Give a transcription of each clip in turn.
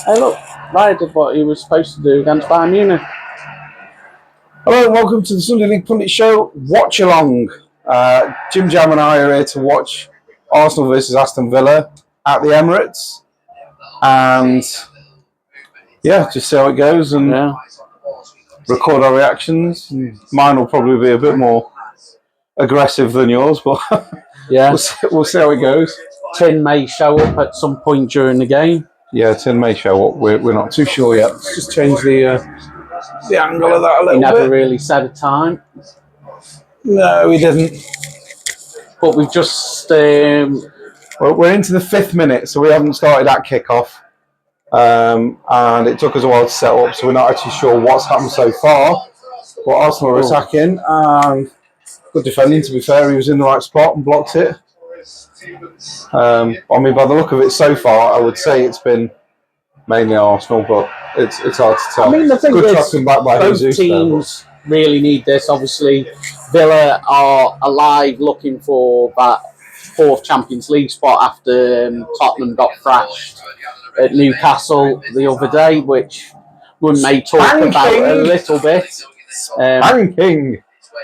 Hey, look, Ryan did what he was supposed to do against Bayern Munich. Hello and welcome to the Sunday League Pundit Show. Watch along. JimJam and I are here to watch Arsenal versus Aston Villa at the Emirates, and just see how it goes and record our reactions. Mine will probably be a bit more aggressive than yours, but we'll see how it goes. Tin may show up at some point during the game. Yeah, Tin may show up. We're not too sure yet. Let's just change the angle of that a little bit. He never really said a time. No, he didn't. But we've just... Well, we're into the 5th minute, so we haven't started at kickoff. And it took us a while to set up, so we're not actually sure what's happened so far. But Arsenal are attacking, and good defending, to be fair. He was in the right spot and blocked it. I mean, by the look of it so far, I would say it's been mainly Arsenal, but it's hard to tell. I mean, the thing good is, tracking back by both Jesus teams really need this. Obviously, Villa are alive, looking for that 4th Champions League spot after Tottenham got thrashed at Newcastle the other day, which we may talk about a little bit.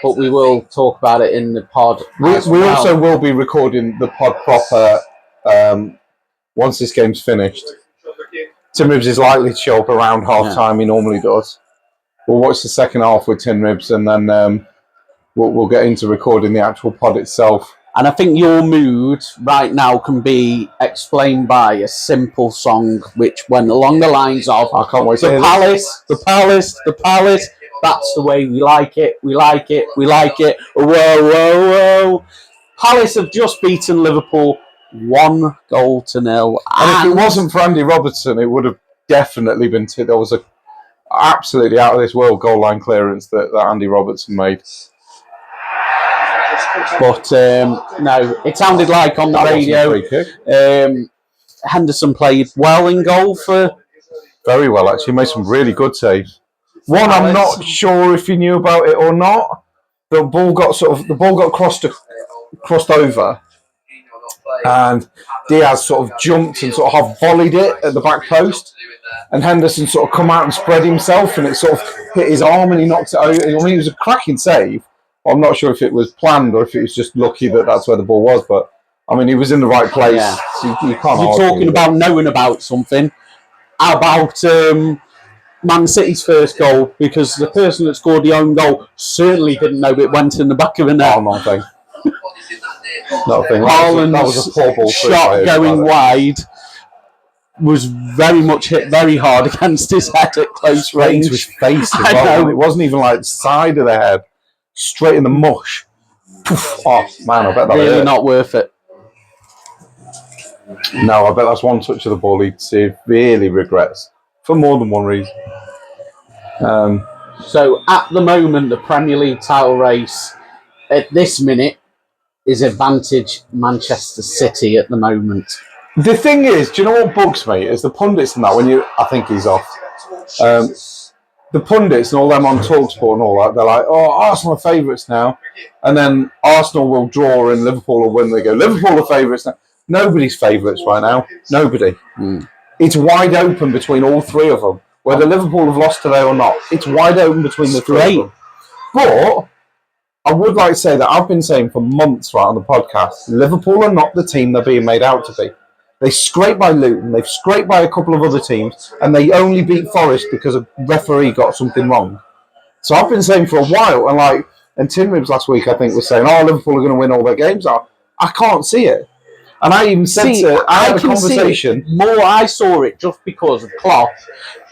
But we will talk about it in the pod. We also will be recording the pod proper once this game's finished. Tin Ribs is likely to show up around half time. He normally does. We'll watch the second half with Tin Ribs, and then we'll get into recording the actual pod itself. And I think your mood right now can be explained by a simple song which went along the lines of I can't wait to the Palace, the Palace, the Palace. That's the way we like it, we like it, we like it. Whoa, whoa, whoa. Palace have just beaten Liverpool 1-0. And if it wasn't for Andy Robertson, it would have definitely been... There was a absolutely out-of-this-world goal line clearance that Andy Robertson made. But, no, it sounded like on the radio, Henderson played well in goal for... Very well, actually. Made some really good saves. One, I'm not sure if he knew about it or not. The ball got crossed over, and Diaz sort of jumped and sort of half volleyed it at the back post, and Henderson sort of come out and spread himself, and it sort of hit his arm and he knocked it over. I mean, it was a cracking save. I'm not sure if it was planned or if it was just lucky that that's where the ball was, but I mean, he was in the right place. Yeah. So you can't. You're talking about knowing about something. How about Man City's first goal, because the person that scored the own goal certainly didn't know it went in the back of the net. Oh, nothing. Nothing. Haaland's that was a poor ball shot going wide was very much hit very hard against his head at close range. To his face as well. It wasn't even like the side of the head, straight in the mush. Oh man, I bet that really hurt. Not worth it. No, I bet that's one touch of the ball he severely regrets for more than one reason. So at the moment, the Premier League title race at this minute is advantage Manchester City at the moment. The thing is, do you know what bugs me? Is the pundits and that, I think he's off. The pundits and all them on TalkSport and all that, they're like, oh, Arsenal are favourites now. And then Arsenal will draw and Liverpool will win. They go, Liverpool are favourites now. Nobody's favourites right now. Nobody. It's wide open between all three of them. Whether Liverpool have lost today or not, it's wide open between the three of them. But I would like to say that I've been saying for months right on the podcast, Liverpool are not the team they're being made out to be. They scraped by Luton, they've scraped by a couple of other teams, and they only beat Forest because a referee got something wrong. So I've been saying for a while, and Tin Ribs last week I think was saying, oh, Liverpool are going to win all their games. I can't see it. And I even said I had a conversation. More, I saw it just because of Klopp,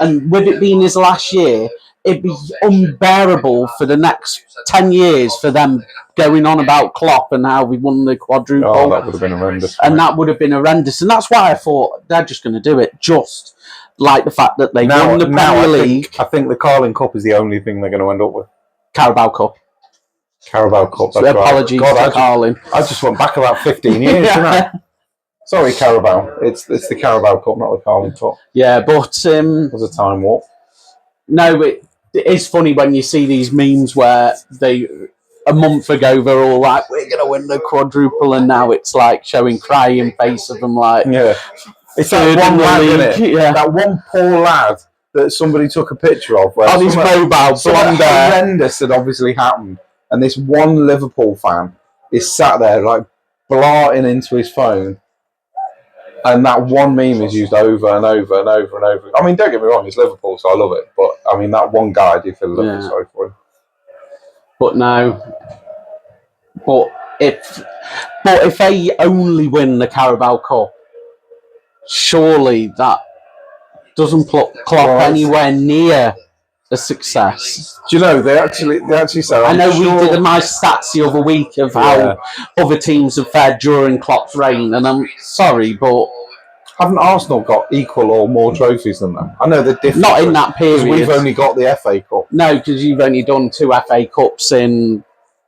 and with it being his last year, it'd be unbearable for the next 10 years for them going on about Klopp and how we won the quadruple. Oh, that would have been horrendous. And that would have been horrendous. And that's why I thought they're just going to do it, just like the fact that they won the Premier League. I think the Carling Cup is the only thing they're going to end up with. Carabao Cup. Carabao Cup. So apologies to Carling. I just went back about 15 years, didn't I? Sorry, Carabao. It's the Carabao Cup, not the Carling Cup. Yeah, but it was a time warp. No, it is funny when you see these memes where a month ago they're all like, we're going to win the quadruple, and now it's like showing crying face of them like, It's that third one in the lad, league. isn't it? Yeah. That one poor lad that somebody took a picture of. Where On his mobile, something blonde hair. horrendous had obviously happened. And this one Liverpool fan is sat there like blarting into his phone. And that one meme is used over and over and over and over. I mean, don't get me wrong, it's Liverpool, so I love it. But I mean, that one guy, I do feel a little bit sorry for him. But no. But if they only win the Carabao Cup, surely that doesn't put Klopp anywhere near a success. Do you know they actually say? I know we did my stats the other week of how other teams have fared during Klopp's reign, and I'm sorry, but haven't Arsenal got equal or more trophies than them? I know they're different. Not in that period. We've only got the FA Cup. No, because you've only done 2 FA Cups in.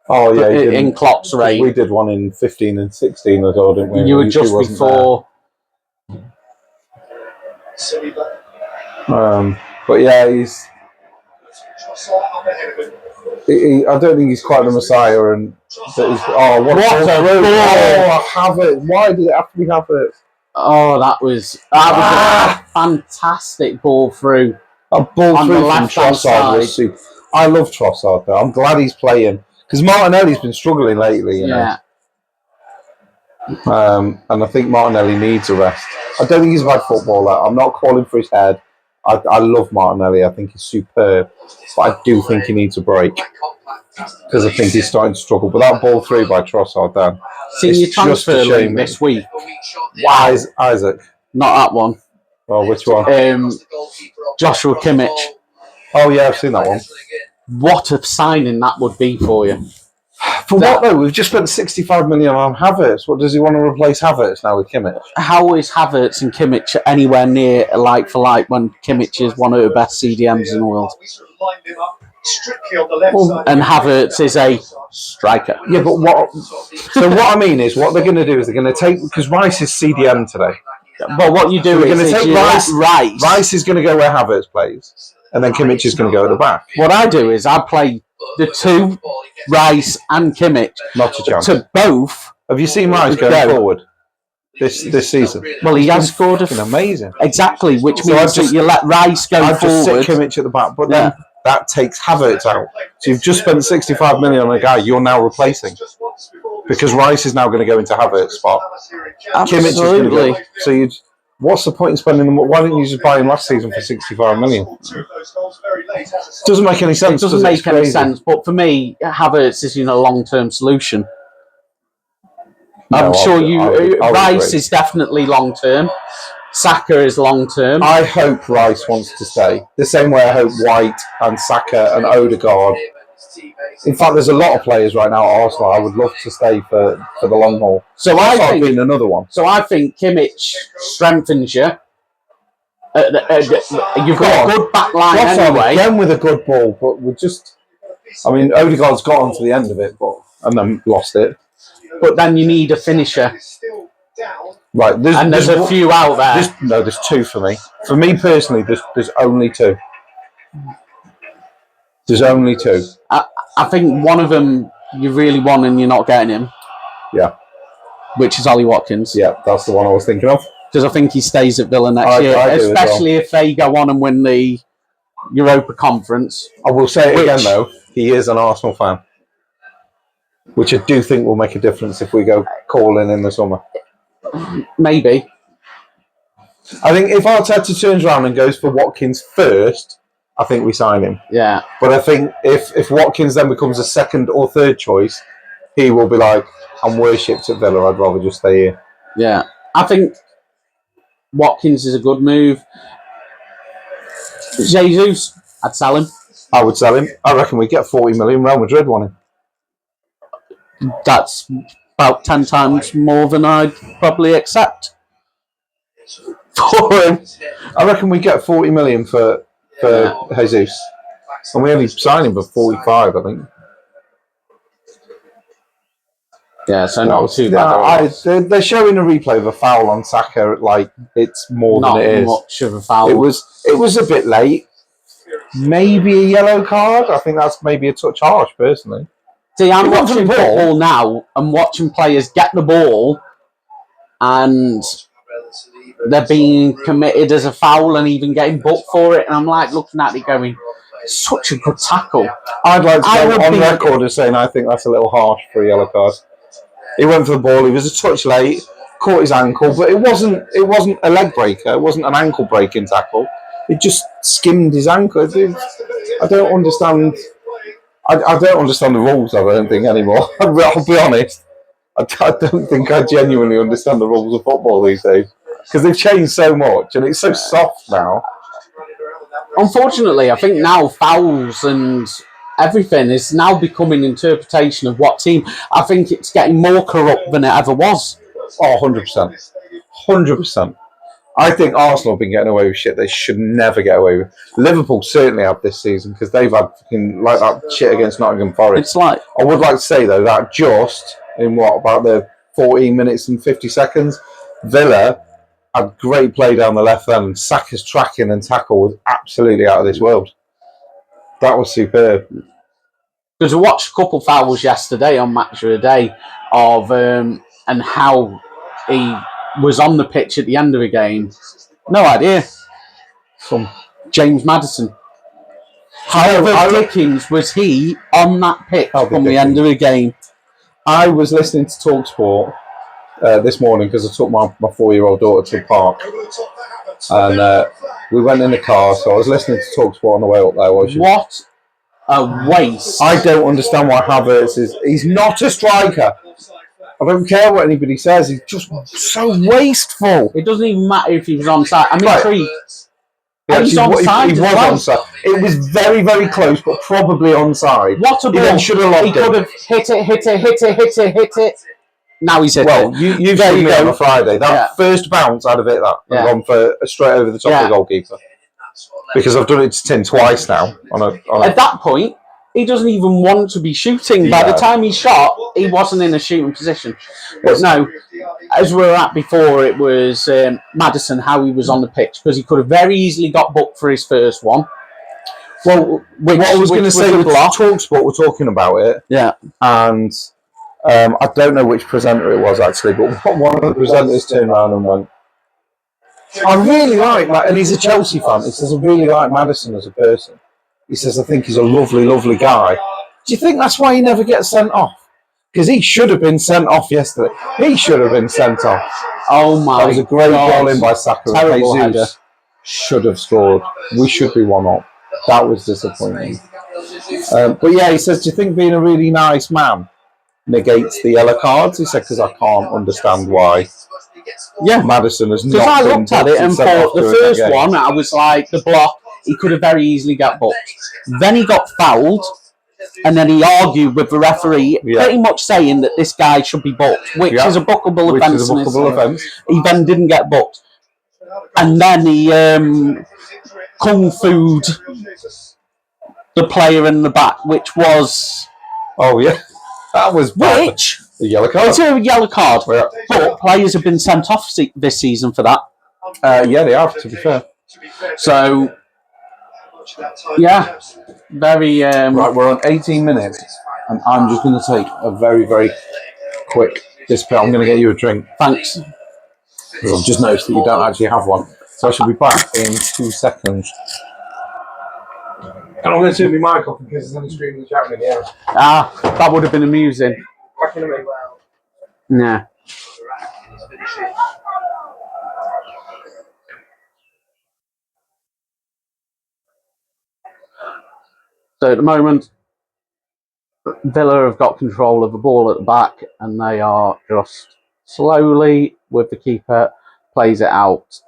Oh yeah, in Klopp's reign. We did one in 15 and 16 as well, didn't we? You were just before. But yeah, he's. I don't think he's quite the Messiah, and what a ball! Oh, Havertz! Why did it have to be Havertz? Oh, that was a fantastic ball through. A ball through from Trossard was super. I love Trossard though. I'm glad he's playing because Martinelli's been struggling lately. You know? And I think Martinelli needs a rest. I don't think he's a bad footballer. I'm not calling for his head. I love Martinelli. I think he's superb, but I do think he needs a break because I think he's starting to struggle. But that ball through by Trossard, Dan. Seen your transfer link this week? Wow, Isaac. Not that one. Oh, which one? Joshua Kimmich. Oh yeah, I've seen that one. What a signing that would be for you. For what though? We've just spent 65 million on Havertz. What does he want to replace Havertz now with Kimmich? How is Havertz and Kimmich anywhere near like for like when Kimmich is one of the best CDMs in the world? And Havertz is a striker. Yeah, but what? So what I mean is, what they're going to do is they're going to take because Rice is CDM today. But what you do is going to take Rice. Rice is going to go where Havertz plays, and then Kimmich is going to go at the back. What I do is I play the two, Rice and Kimmich. Not a chance. To both. Have you seen Rice going forward this season? Well, he has scored amazing. Exactly, which means that you let Rice go forward. Just sit Kimmich at the back, but then that takes Havertz out. So you've just spent 65 million on a guy you're now replacing because Rice is now going to go into Havertz's spot. Kimmich is going to go. So what's the point in spending them? Why didn't you just buy him last season for 65 million? Doesn't make any sense. It doesn't make any sense. But for me, Havertz is a long-term solution. I'm sure Rice is definitely long-term. Saka is long-term. I hope Rice wants to stay. The same way I hope White and Saka and Odegaard. In fact, there's a lot of players right now at Arsenal I would love to stay for the long haul. So I think another one. So I think Kimmich strengthens you. You've got a good back line anyway. Again with a good ball, but Odegaard's got onto the end of it, and then lost it. But then you need a finisher. Right, there's a few out there. There's two for me. For me personally, there's only two. There's only two. I think one of them you really want and you're not getting him. Yeah. Which is Ollie Watkins. Yeah, that's the one I was thinking of. Because I think he stays at Villa next year, especially if they go on and win the Europa Conference. I will say it again, though. He is an Arsenal fan. Which I do think will make a difference if we go calling in the summer. Maybe. I think if Arteta turns around and goes for Watkins first, I think we sign him. Yeah. But I think if Watkins then becomes a second or third choice, he will be like, I'm worshipped at Villa, I'd rather just stay here. Yeah. I think Watkins is a good move. Jesus, I'd sell him. I would sell him. I reckon we'd get 40 million. Real Madrid want him. That's about 10 times more than I'd probably accept for him. I reckon we get 40 million for Jesus. And we only signed him for 45, I think. Yeah, so not too bad. They're showing a replay of a foul on Saka, like it's more than it is. Not much of a foul. It was a bit late. Maybe a yellow card. I think that's maybe a touch harsh, personally. See, I'm watching football now and watching players get the ball and they're being committed as a foul and even getting booked for it. And I'm like looking at it going, such a good tackle. I'd like to go on record as saying I think that's a little harsh for a yellow card. He went for the ball. He was a touch late, caught his ankle, but it wasn't a leg breaker. It wasn't an ankle breaking tackle. It just skimmed his ankle. I don't understand. I don't understand the rules. I don't think anymore. I'll be honest. I don't think I genuinely understand the rules of football these days because they've changed so much and it's so soft now. Unfortunately, I think now fouls and everything is now becoming interpretation of what team. I think it's getting more corrupt than it ever was. Oh, 100%. 100%. I think Arsenal have been getting away with shit they should never get away with. Liverpool certainly have this season because they've had like that shit against Nottingham Forest. It's like, I would like to say though that just in about the 14 minutes and 50 seconds, Villa had great play down the left end and Saka's tracking and tackle was absolutely out of this world. That was superb. Because I watched a couple fouls yesterday on Match of the Day of and how he was on the pitch at the end of the game. No idea. From James Maddison. How Dickens was he on that pitch from the end of the game? I was listening to TalkSport this morning because I took my 4-year-old daughter to the park. And we went in the car, so I was listening to TalkSport on the way up there. What a waste. I don't understand why Havertz is... He's not a striker. I don't care what anybody says. He's just so wasteful. It doesn't even matter if he was onside. I'm intrigued. Yeah, he's onside. He was onside. It was very, very close, but probably onside. What a ball! He could have hit it. Now he's hit it. You've seen me on a Friday. That first bounce, I'd have hit that and gone for straight over the top of the goalkeeper. Because I've done it to Tim twice now. At that point, he doesn't even want to be shooting. By the time he shot, he wasn't in a shooting position. But no, as we were at before, it was Maddison, how he was on the pitch, because he could have very easily got booked for his first one. Well, what I was going to say with TalkSport, we're talking about it. Yeah. And I don't know which presenter it was, actually, but one of the presenters turned around and went, I really like that, and he's a Chelsea fan. He says, I really like Maddison as a person. He says, I think he's a lovely, lovely guy. Do you think that's why he never gets sent off? Because he should have been sent off yesterday. He should have been sent off. Oh my God. That was a great ball in by Saka. Terrible header. Should have scored. We should be 1-0. That was disappointing. But yeah, he says, do you think being a really nice man negates the yellow cards? He said, because I can't understand why. Yeah, Maddison has not. Because I looked at it and thought the first one, I was like, the block, he could have very easily got booked. Then he got fouled, and then he argued with the referee, pretty much saying that this guy should be booked, which is a bookable offence. He then didn't get booked. And then he kung fu'd the player in the back, which was... Oh, yeah. That was bad. Which... The yellow card. It's a yellow card. Yeah. But players have been sent off this season for that. Yeah, they have, to be fair. So, yeah. Very... Right, we're on 18 minutes. And I'm just going to take a very, very quick display. I'm going to get you a drink. Thanks. I've just noticed that you don't actually have one. So I shall be back in 2 seconds. And I'm going to turn my mic off because there's only streaming and chatting in the air. Ah, that would have been amusing. Back in a minute. Nah. So at the moment, Villa have got control of the ball at the back, and they are just slowly, with the keeper, plays it out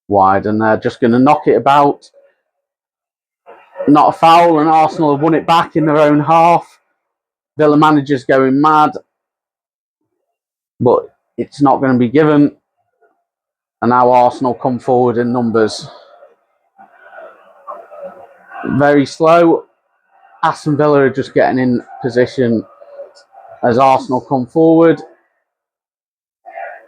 wide, and they're just going to knock it about. Not a foul, and Arsenal have won it back in their own half. Villa manager's going mad, but it's not going to be given. And now Arsenal come forward in numbers. Very slow. Aston Villa are just getting in position as Arsenal come forward.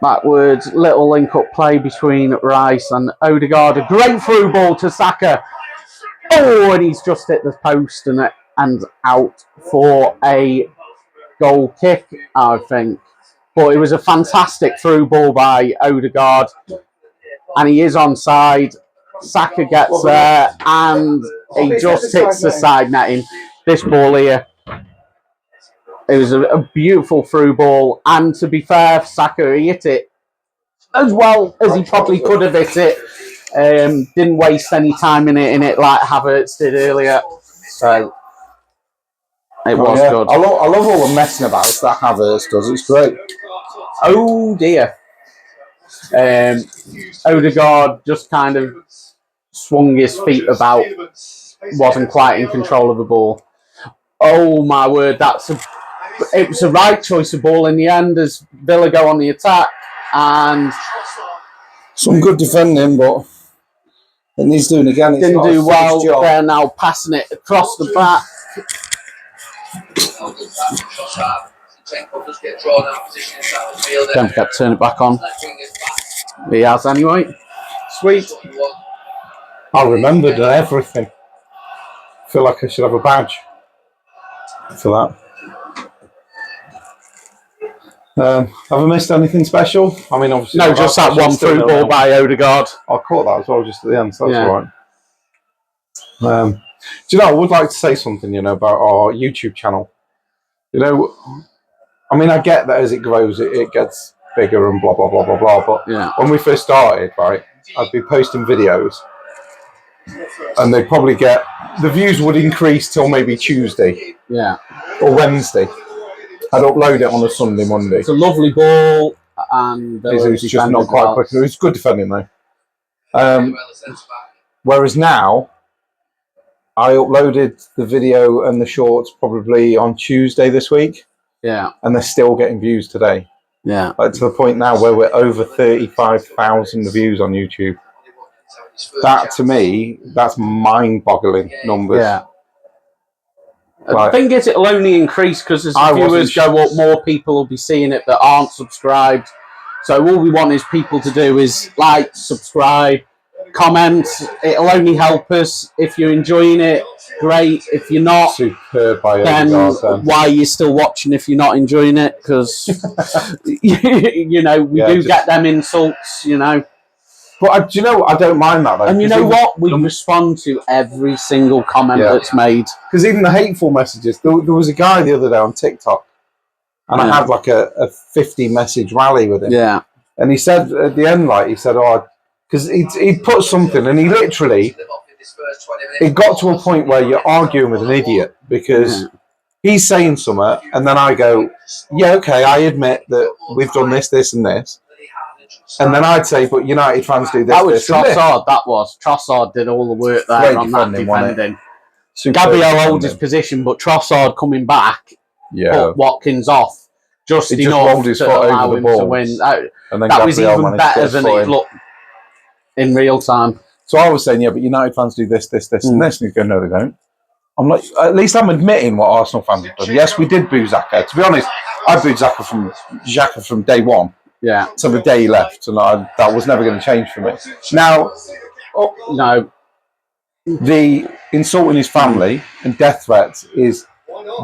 Backwards, little link-up play between Rice and Odegaard. A great through ball to Saka. Oh, and he's just hit the post and out for a goal kick, I think. But it was a fantastic through ball by Odegaard. and he is onside. Saka gets there, and he just hits the side netting. This ball here, it was a beautiful through ball, and to be fair, Saka he hit it as well as he probably could have hit it. Didn't waste any time in it like Havertz did earlier. So it was good. I love all the messing about that Havertz does. It's great. Oh dear. Odegaard just kind of swung his feet about, wasn't quite in control of the ball. Oh my word, it was the right choice of ball in the end as Villa go on the attack, and some good defending, but it needs doing again. It's didn't do well. They're now passing it across the back. Don't forget to turn it back on. He has anyway. Sweet. I remembered everything. I feel like I should have a badge for that. Have I missed anything special? I mean, obviously, no, just that one through ball by Odegaard. I caught that as well, just at the end, so that's all right. Do you know, I would like to say something, about our YouTube channel. I mean, I get that as it grows, it gets bigger and blah, blah, blah, blah, blah. But when we first started, right, I'd be posting videos and they'd probably the views would increase till maybe Tuesday. Yeah. Or Wednesday. I'd upload it on a Sunday, Monday. It's a lovely ball, and it was just not quite quick. It was good defending though. Whereas now, I uploaded the video and the shorts probably on Tuesday this week. Yeah. And they're still getting views today. Yeah. Like to the point now where we're over 35,000 views on YouTube. That to me, that's mind-boggling numbers. Yeah. The thing is, it'll only increase because as the viewers go up, more people will be seeing it that aren't subscribed. So all we want is people to do is like, subscribe, comment. It'll only help us. If you're enjoying it, great. If you're not, superb by then why are you still watching if you're not enjoying it? Because we do get them insults, But do you know what? I don't mind that though. And you know what? We respond to every single comment that's made. Because even the hateful messages, there was a guy the other day on TikTok, and I had like a 50 message rally with him. Yeah. And he said at the end, because he'd put something, and he literally, it got to a point where you're arguing with an idiot because he's saying something, and then I go, yeah, okay, I admit that we've done this, this, and this. And then I'd say, but United fans do this. That was Trossard. That was Trossard did all the work there great on that defending. Gabriel held his position, but Trossard coming back put Watkins off just enough his to foot allow over the him ball. to win. And then that was even better than it looked in real time. So I was saying, yeah, but United fans do this, this, this, and this. And he's going, no, they don't. I'm like, at least I'm admitting what Arsenal fans have done. Yes, we did boo Xhaka. To be honest, I booed Xhaka from day one. Yeah. So the day he left, and that was never going to change for me. Now, no, the insulting his family and death threats is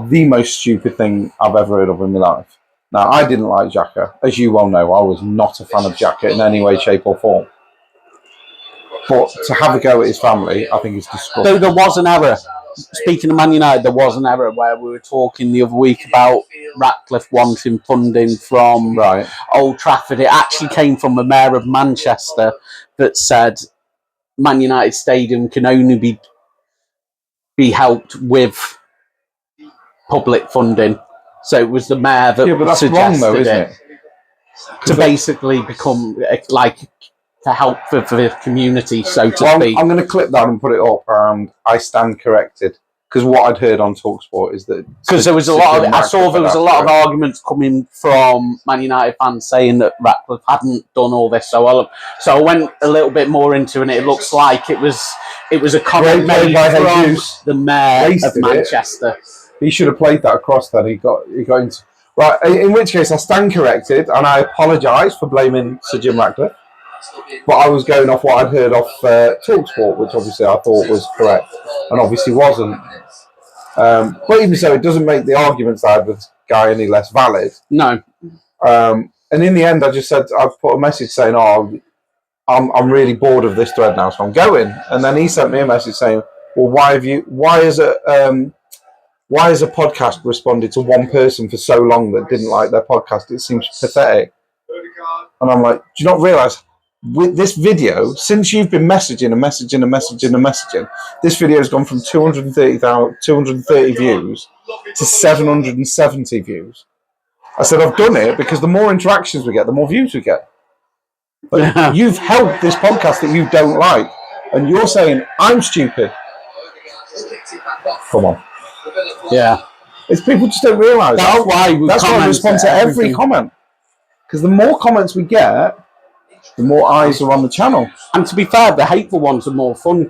the most stupid thing I've ever heard of in my life. Now, I didn't like Xhaka. As you well know, I was not a fan of Xhaka in any way, shape or form. But to have a go at his family, I think is disgusting. So there was an error. Speaking of Man United, there was an error where we were talking the other week about Ratcliffe wanting funding from Old Trafford. It actually came from the mayor of Manchester that said Man United Stadium can only be helped with public funding. So it was the mayor that but that's suggested wrong, though, isn't it? To basically become to help for the community, so to speak. I'm going to clip that and put it up, and I stand corrected. Because what I'd heard on TalkSport is that... Because there was a lot of... I saw there was a lot of arguments coming from Man United fans saying that Ratcliffe hadn't done all this. So I went a little bit more into it, and it looks like it was a comment made from the mayor of Manchester. He should have played that across then. He got into... Right, in which case I stand corrected, and I apologise for blaming Sir Jim Ratcliffe. But I was going off what I'd heard off TalkSport, which obviously I thought was correct, and obviously wasn't. But even so, it doesn't make the arguments I had with this guy any less valid. No. And in the end, I just said, I put a message saying, I'm really bored of this thread now, so I'm going. And then he sent me a message saying, well, why is a podcast responded to one person for so long that didn't like their podcast? It seems pathetic. And I'm like, do you not realise with this video, since you've been messaging, this video has gone from 230 views to 770 views. I said, I've done it because the more interactions we get, the more views we get. But you've helped this podcast that you don't like, and you're saying I'm stupid. Come on. Yeah. It's people just don't realise. That's why we respond to every comment. Because the more comments we get, the more eyes are on the channel. And to be fair, the hateful ones are more fun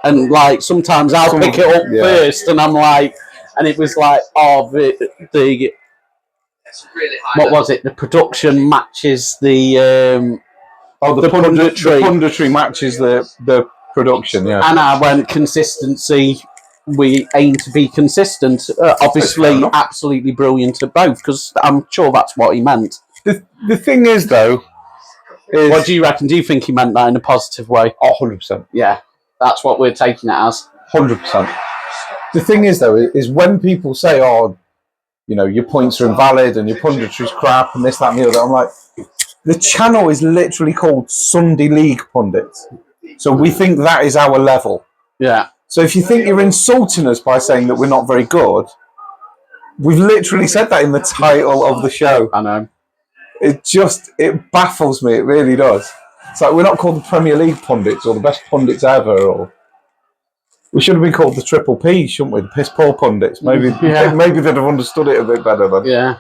and like sometimes I'll pick it up first, and I'm like, and it was like, oh, the what was it? The production matches the the punditry matches the production. Yeah. And I went consistency. We aim to be consistent. Obviously, absolutely brilliant at both, because I'm sure that's what he meant. The thing is, though, what do you reckon? Do you think he meant that in a positive way? Oh, 100%. Yeah, that's what we're taking it as. 100%. The thing is, though, is when people say, oh, you know, your points are invalid and your punditry's crap and this, that and the other, I'm like, the channel is literally called Sunday League Pundits. So we think that is our level. Yeah. So if you think you're insulting us by saying that we're not very good, we've literally said that in the title of the show. I know. It baffles me, it really does. It's like we're not called the Premier League pundits or the best pundits ever, or we should have been called the Triple P, shouldn't we? The piss poor pundits. Maybe they'd have understood it a bit better then. Yeah.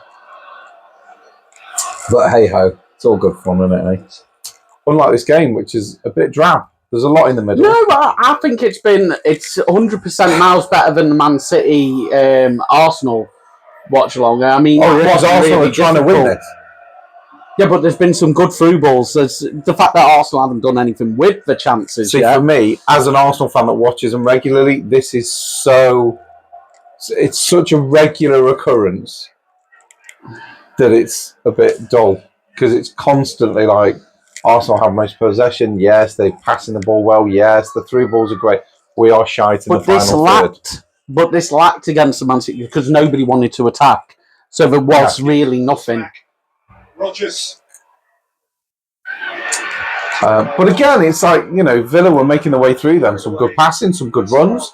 But hey ho, it's all good fun, isn't it? Eh? Unlike this game, which is a bit drab. There's a lot in the middle. No, I think it's 100% miles better than the Man City Arsenal watch along. I mean, because Arsenal really are trying to win this. Yeah, but there's been some good through balls. There's the fact that Arsenal haven't done anything with the chances. See, for me, as an Arsenal fan that watches them regularly, this is it's such a regular occurrence that it's a bit dull, because it's constantly like Arsenal have most possession. Yes, they're passing the ball well. Yes, the through balls are great. We are shite in the final third. But this lacked against the Man City because nobody wanted to attack. So there was really nothing. Rodgers. But again, it's like, you know, Villa were making their way through them. Some good passing, some good runs.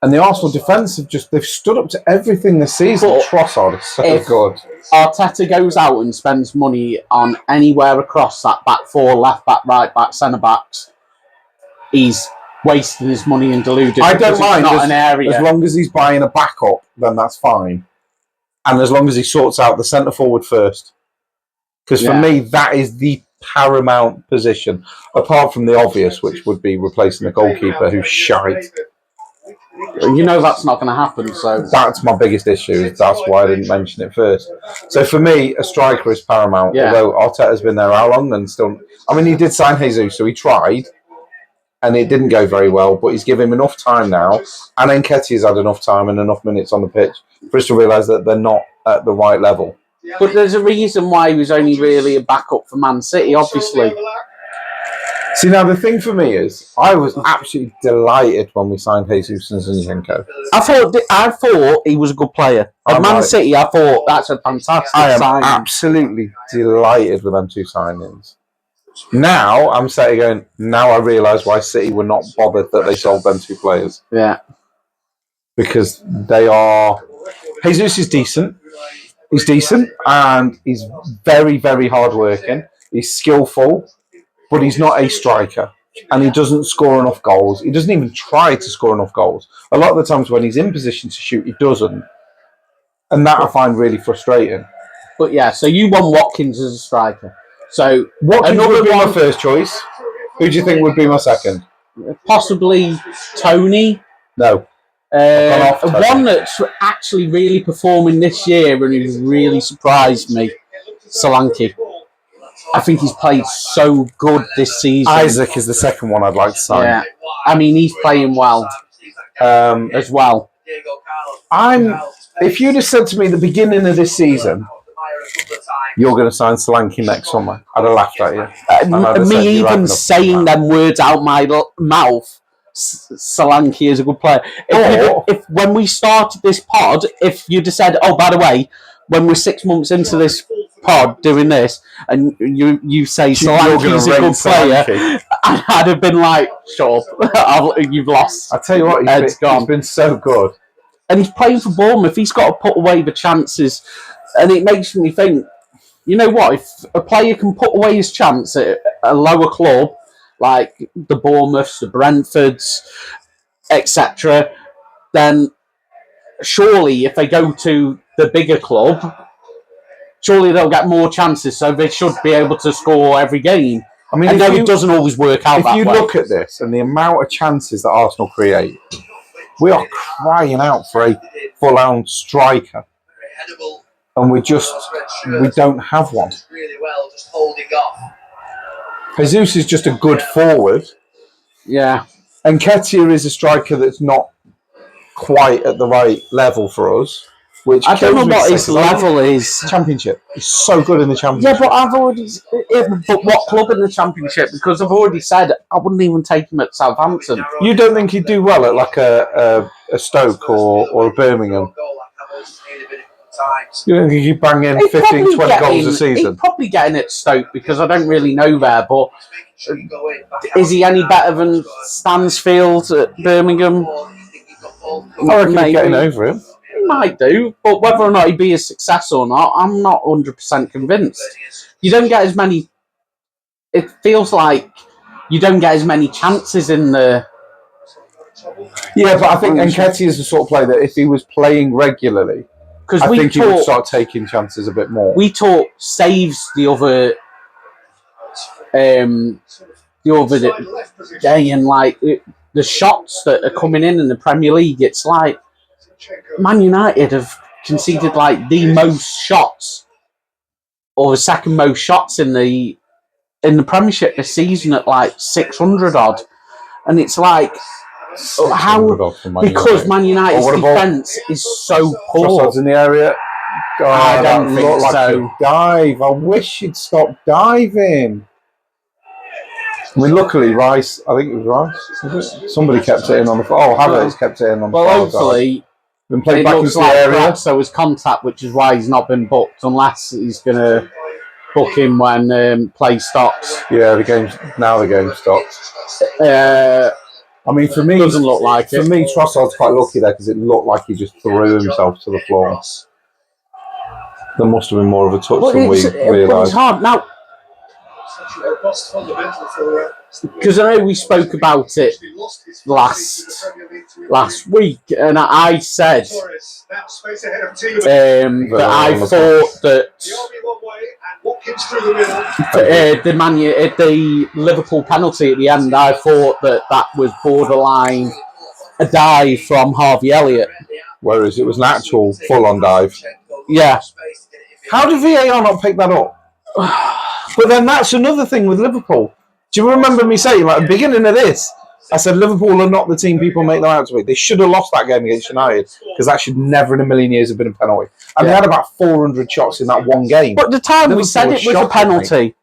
And the Arsenal defence they've stood up to everything this season. But Trossard is so good. Arteta goes out and spends money on anywhere across that back four, left back, right back, centre backs, he's wasting his money and deluded. I don't mind as long as he's buying a backup, then that's fine. And as long as he sorts out the centre forward first. Because for me, that is the paramount position, apart from the obvious, which would be replacing the goalkeeper who's shite. You know that's not going to happen, so that's my biggest issue. That's why I didn't mention it first. So for me, a striker is paramount. Yeah. Although Arteta's been there how long and still, I mean, he did sign Jesus, so he tried, and it didn't go very well. But he's given him enough time now, and Nketiah's had enough time and enough minutes on the pitch for us to realise that they're not at the right level. But there's a reason why he was only really a backup for Man City, obviously. See, now the thing for me is, I was absolutely delighted when we signed Jesus and Zinchenko. I thought he was a good player. At Man City, I thought that's a fantastic signing. I am absolutely delighted with them two signings. Now, I'm sitting going, now I realise why City were not bothered that they sold them two players. Yeah. Because they are... Jesus is decent. He's decent, and he's very, very hard-working. He's skillful. But he's not a striker, and he doesn't score enough goals. He doesn't even try to score enough goals. A lot of the times when he's in position to shoot, he doesn't. And that I find really frustrating. But yeah, so you want Watkins as a striker. So Watkins would be my first choice. Who do you think would be my second? Possibly Tony. No. One that's actually really performing this year and who's really surprised me, Solanke. I think he's played so good this season. Isaac is the second one I'd like to sign. Yeah, I mean he's playing well as well. If you'd have said to me at the beginning of this season, you're going to sign Solanke next summer, I'd have laughed at you. And I'd have said, Me "You're having even a saying them words out my mouth, Solanke is a good player. If when we started this pod, if you'd have said, oh, by the way, when we're 6 months into this pod doing this, and you say Solanke is a good player, I'd have been like, shut up, you've lost. I tell you what, he's been so good. And he's playing for Bournemouth. He's got to put away the chances. And it makes me think, you know what? If a player can put away his chance at a lower club, like the Bournemouths, the Brentfords, etc., then surely if they go to the bigger club, surely they'll get more chances. So they should be able to score every game. I mean, it doesn't always work out that way. If you look at this and the amount of chances that Arsenal create, we are crying out for a full-on striker, and we don't have one. Jesus is just a good forward. Yeah. And Nketiah is a striker that's not quite at the right level for us. Which I don't know what his level is. Championship. He's so good in the Championship. Yeah, but I've already... But what club in the Championship? Because I've already said I wouldn't even take him at Southampton. You don't think he'd do well at like a Stoke or a Birmingham? You don't think he'd bang in 15, 20 goals a season? He'd probably get in at Stoke because I don't really know there, but is he any better than Stansfield at Birmingham? I reckon he's getting over him. He might do, but whether or not he'd be a success or not, I'm not 100% convinced. You don't get as many... It feels like you don't get as many chances in the... Yeah, but I think Nketiah is the sort of player that if he was playing regularly, I think he would start taking chances a bit more. We talk saves the other day, and like the shots that are coming in the Premier League, it's like Man United have conceded like the most shots, or the second most shots in the Premiership this season at like 600 odd, and it's like how because Man United's defence is so poor. Trossard's in the area. I don't think so. Dive. I wish he'd stop diving. I mean, luckily, Rice. I think it was Rice. Somebody kept it in on the. Havertz kept it in on the. Well, hopefully. Been played back into the area. So his contact, which is why he's not been booked, unless he's going to book him when play stops. Yeah, the game stops. I mean, for me, doesn't look like it. For me, Trossard's quite lucky there because it looked like he just threw himself to the floor. There must have been more of a touch than we realised. It's hard now. Because I know we spoke about it last week, and I said that I thought that the Liverpool penalty at the end, I thought that was borderline a dive from Harvey Elliott. Whereas it was an actual full-on dive. Yeah. How did VAR not pick that up? But then that's another thing with Liverpool. Do you remember me saying, like, at the beginning of this, I said Liverpool are not the team people make them out to be. They should have lost that game against United because that should never in a million years have been a penalty. And they had about 400 shots in that one game. But at the time we said it was a penalty.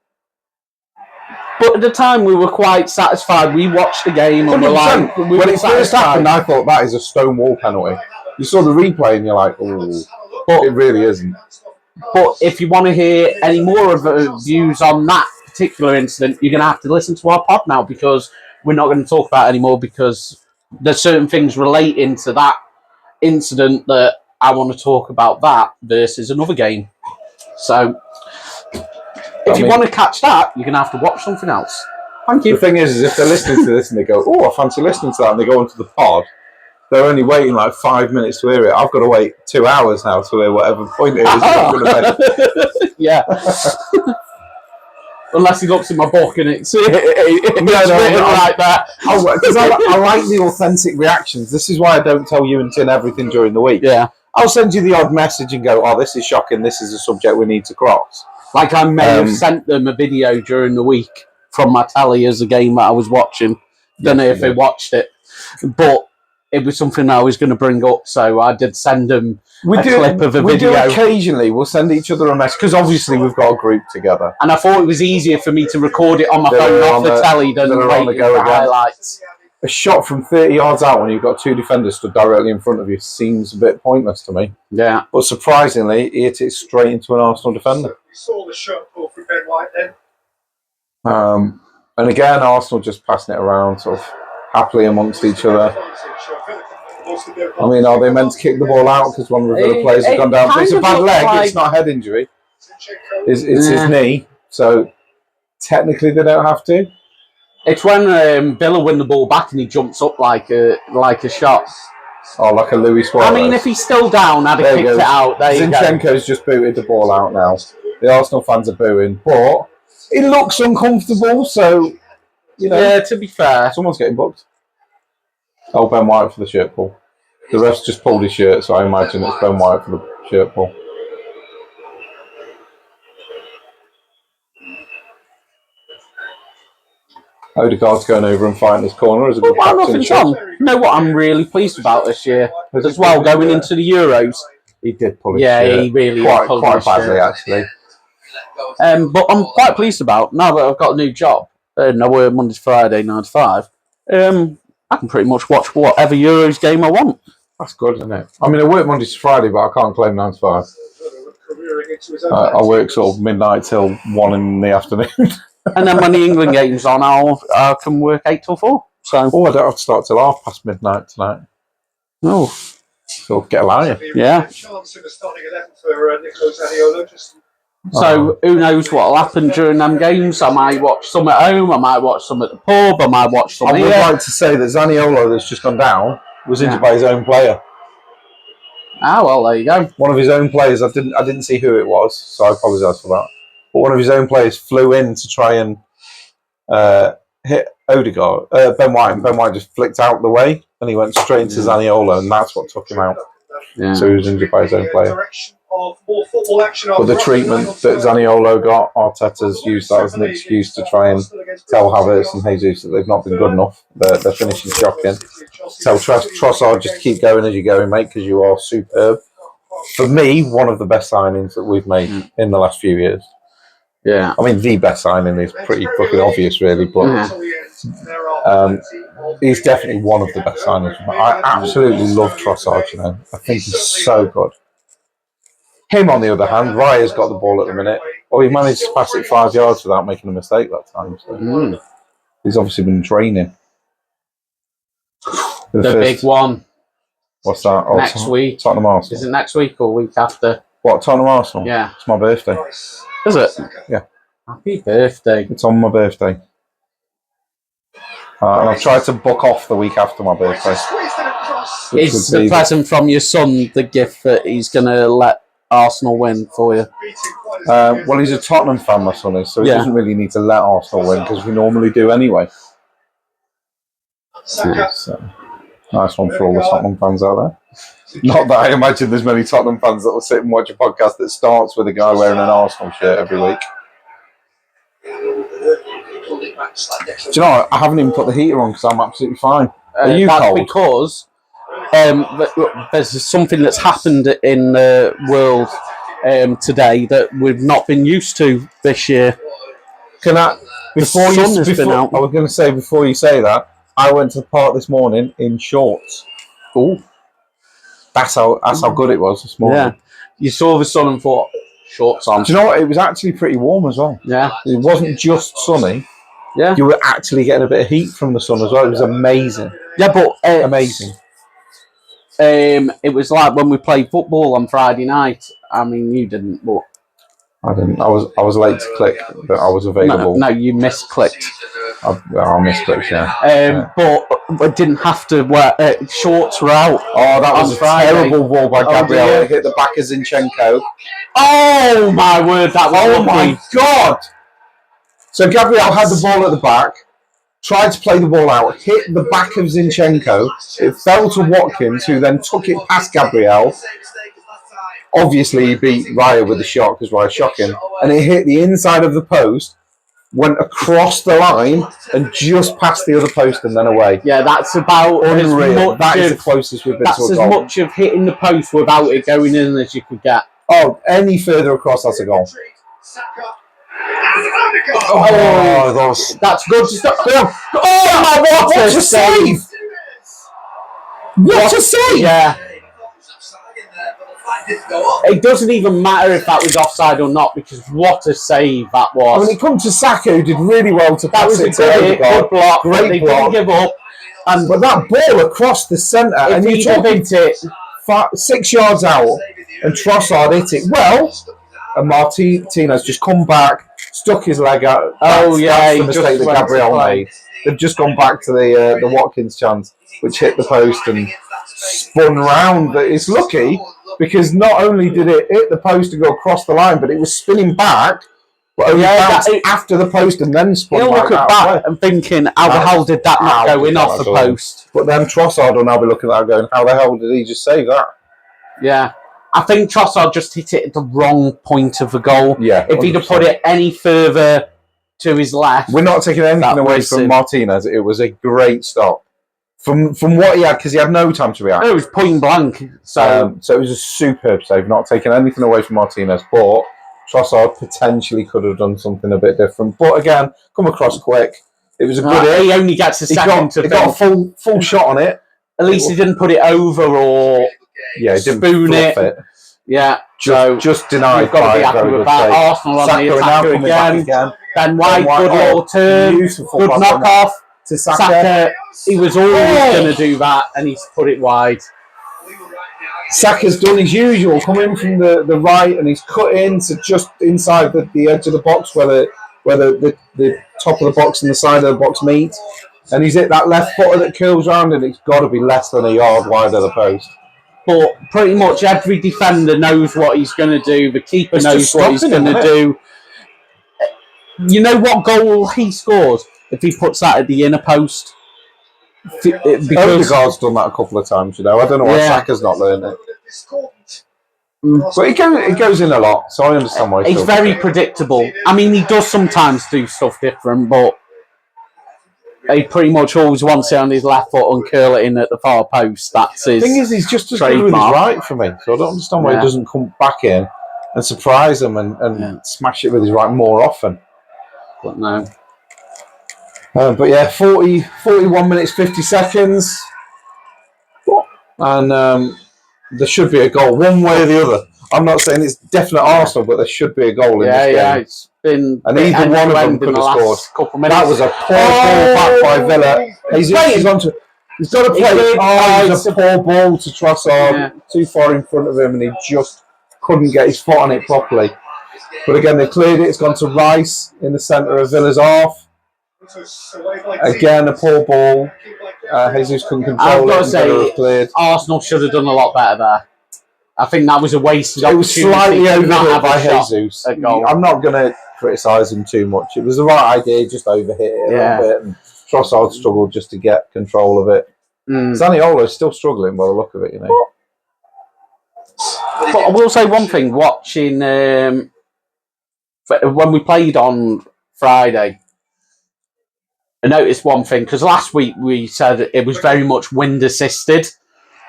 But at the time we were quite satisfied. We watched the game and we're like... When it first happened, I thought that is a stonewall penalty. You saw the replay and you're like, oh, but it really isn't. But if you want to hear any more of the views on that particular incident, you're going to have to listen to our pod now because we're not going to talk about it anymore because there's certain things relating to that incident that I want to talk about that versus another game. So if you want to catch that, you're going to have to watch something else. Thank you. The thing is if they're listening to this and they go, oh, I fancy listening to that, and they go into the pod, they're only waiting like 5 minutes to hear it. I've got to wait 2 hours now to hear whatever point it is I'm going to make. Yeah. Unless he looks in my book and it's written like that. Because I like the authentic reactions. This is why I don't tell you and Tin everything during the week. Yeah. I'll send you the odd message and go, oh, this is shocking. This is a subject we need to cross. Like I may have sent them a video during the week from my telly as a game that I was watching. Don't know if they watched it. But it was something I was going to bring up, so I did send them clip of a video. Occasionally, we'll send each other a message, because obviously we've got a group together. And I thought it was easier for me to record it on my phone off the telly than waiting for highlights. A shot from 30 yards out when you've got two defenders stood directly in front of you seems a bit pointless to me. Yeah. But surprisingly, he hit it straight into an Arsenal defender. You saw the shot pull from Ben White then. And again, Arsenal just passing it around sort of happily amongst eeach other. I mean, are they meant to kick the ball out because one of the Villa players has gone down? But it's a bad leg, it's not a head injury. It's his knee, so technically they don't have to. It's when Villa win the ball back and he jumps up like a shot. Oh, like a Luis Suarez. I mean, if he's still down, I'd have kicked it out. There you go. Zinchenko's just booted the ball out now. The Arsenal fans are booing, but it looks uncomfortable, so, you know. Yeah, to be fair. Someone's getting booked. Oh, Ben White for the shirt pull. The ref's just pulled his shirt, so I imagine it's Ben White for the shirt pull. Odegaard's going over and fighting his corner as a good captain. You know what I'm really pleased about this year as well, going into the Euros. He did pull his shirt. Yeah, he really quite badly, actually. But I'm quite pleased about, now that I've got a new job, and I work Monday to Friday, 9 to 5, I can pretty much watch whatever Euros game I want. That's good, isn't it? I mean, I work Monday to Friday, but I can't claim 9 to 5. I work sort of midnight till 1 in the afternoon. And then when the England game's on, I can work 8 till 4. So. Oh, I don't have to start till midnight tonight. Oh. So get a liar. Yeah. So who knows what'll happen during them games? I might watch some at home, I might watch some at the pub, I might watch some here. I would like to say that Zaniolo, that's just gone down, was injured by his own player. Ah, well, there you go. One of his own players, I didn't see who it was, so I apologise for that. But one of his own players flew in to try and hit Odegaard, Ben White, and Ben White just flicked out the way, and he went straight into Zaniolo, and that's what took him out. Yeah. So he was injured by his own player. But the treatment that Zaniolo got, Arteta's used that as an excuse to try and tell Havertz and Jesus that they've not been good enough. Their finish is shocking. Tell Trossard just keep going as you're going, mate, because you are superb. For me, one of the best signings that we've made in the last few years. Yeah. I mean, the best signing is pretty fucking obvious, really, but he's definitely one of the best signings. I absolutely love Trossard, you know. I think he's so good. Him, on the other hand, Raya's got the ball at the minute. Oh, he managed to pass it 5 yards without making a mistake that time. So he's obviously been training. The big one. What's that? Oh, next week. Tottenham Arsenal. Is it next week or week after? What, Tottenham Arsenal? Yeah. It's my birthday. Is it? Yeah. Happy birthday. It's on my birthday. And I've tried to book off the week after my birthday. Is the present from your son the gift that he's going to let Arsenal win for you? Well, he's a Tottenham fan, my son is, so he doesn't really need to let Arsenal win because we normally do anyway. Yeah, so, nice one for all the Tottenham fans out there. Not that I imagine there's many Tottenham fans that will sit and watch a podcast that starts with a guy wearing an Arsenal shirt every week. Do you know what? I haven't even put the heater on because I'm absolutely fine. Are you cold? Because there's something that's happened in the world today that we've not been used to this year. Can I? I was going to say before you say that, I went to the park this morning in shorts. Oh, that's how good it was this morning. Yeah, you saw the sun and thought shorts on. Do you know what? It was actually pretty warm as well. Yeah, it wasn't just sunny. Yeah, you were actually getting a bit of heat from the sun as well. It was amazing. Yeah, but amazing. It was like when we played football on Friday night. I mean, you didn't, but I didn't. I was late to click, but I was available. No, you misclicked. I misclicked, yeah. But I didn't have to wear shorts were out. Oh, that was a terrible ball by Gabriel. It hit the back of Zinchenko. Oh my word! That was my god! So Gabriel had the ball at the back, tried to play the ball out, hit the back of Zinchenko. It fell to Watkins, who then took it past Gabriel. Obviously, he beat Raya with the shot because Raya shot him, and it hit the inside of the post. went across the line and just past the other post and then away. Yeah, that's about Unreal. as much That is of, the closest we've been that's to a as goal. much of hitting the post without it going in as you could get. Oh, any further across, that's a goal. That's good. Oh my God! What a save! What a save! Yeah. It doesn't even matter if that was offside or not, because what a save that was. When it comes to Saka, who did really well to pass it to good block. Great block. Didn't give up. But that ball across the centre, and you talk hit it 6 yards out, and Trossard hit it well, and Martinez just come back, stuck his leg out. That's the mistake that Gabriel made. They've just gone back to the Watkins chance, which hit the post and spun round. It's lucky because not only did it hit the post and go across the line, but it was spinning back, but only bounced after the post and then spun back. He'll look at that and thinking, how the hell did that not go in off the post? But then Trossard will now be looking at that going, how the hell did he just save that? Yeah. I think Trossard just hit it at the wrong point of the goal. Yeah, if he'd have put it any further to his left. We're not taking anything away from Martinez. It was a great stop. From what he had, because he had no time to react. It was point blank. So it was a superb save, not taking anything away from Martinez. But Trossard potentially could have done something a bit different. But again, come across quick. It was a good hit. He only gets a second to got a full shot on it. At least he didn't put it over or he didn't spoon it. Yeah, just denied. You've got to be happy with that. Arsenal on the attacker again. Ben White, good little turn. Beautiful good knock-off. To Saka. He was always going to do that, and he's put it wide. Saka's done his usual, coming from the right, and he's cut in to just inside the edge of the box where the top of the box and the side of the box meet. And he's hit that left footer that curls round, and it's got to be less than a yard wide of the post. But pretty much every defender knows what he's going to do. The keeper knows what he's going to do. You know what goal he scores if he puts that at the inner post? Because Odegaard's done that a couple of times, you know. I don't know why Saka's not learned it. But it goes in a lot, so I understand why he's very predictable. I mean, he does sometimes do stuff different, but he pretty much always wants it on his left foot and curl it in at the far post. That's his thing is, he's just as good with his right for me, so I don't understand why he doesn't come back in and surprise him and smash it with his right more often. But no. But yeah, 41 minutes, 50 seconds. And there should be a goal, one way or the other. I'm not saying it's definite Arsenal, but there should be a goal in this game. Yeah, it's been... And either one of them could have scored. That was a poor ball back by Villa. He's got to play. It was a poor ball to Trossard, too far in front of him, and he just couldn't get his foot on it properly. But again, they cleared it. It's gone to Rice in the centre of Villa's half. Again, a poor ball. Jesus couldn't control it. I've got to say, Arsenal should have done a lot better there. I think that was a wasted opportunity. It was slightly overhit by Jesus. I'm not going to criticise him too much. It was the right idea, just overhit it a little bit. And Trossard struggled just to get control of it. Zaniolo's still struggling by the look of it, you know. But I will say one thing, watching when we played on Friday, I noticed one thing, because last week we said it was very much wind assisted.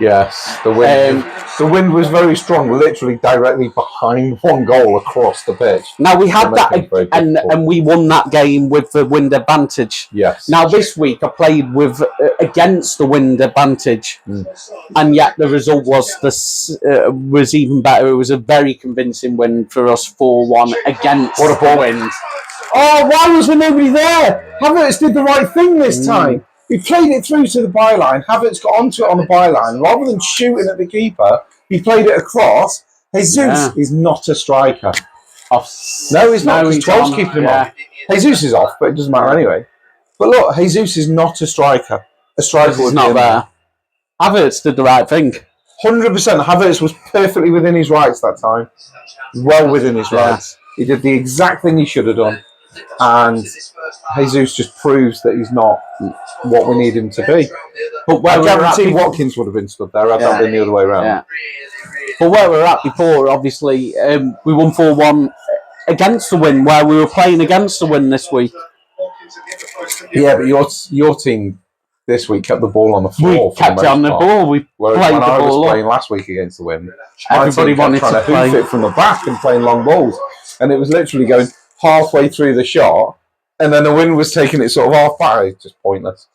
Yes, the wind was very strong, literally directly behind one goal across the pitch. Now we had that, and we won that game with the wind advantage. Yes. Now this week I played with against the wind advantage, and yet the result was even better. It was a very convincing win for us, 4-1 against the wind. Oh, why was there nobody there? Havertz did the right thing this time. He played it through to the byline. Havertz got onto it on the byline. Rather than shooting at the keeper, he played it across. Jesus is not a striker. No, he's not. He's 12's keeping him off. Jesus is off, but it doesn't matter anyway. But look, Jesus is not a striker. A striker was not there. Havertz did the right thing. 100%. Havertz was perfectly within his rights that time. Well within his rights. He did the exact thing he should have done. And Jesus just proves that he's not what we need him to be. But I guarantee Watkins would have been stood there had that been the other way around. Yeah. But where we were at before, obviously, we won 4-1 against the win, where we were playing against the win this week. Yeah, but your team this week kept the ball on the floor. We kept it on the ball. We Whereas played when the I was ball playing up. last week against the win, Everybody wanted trying to play hoof it from the back and playing long balls, and it was literally going halfway through the shot, and then the wind was taking it sort of half back. It's just pointless.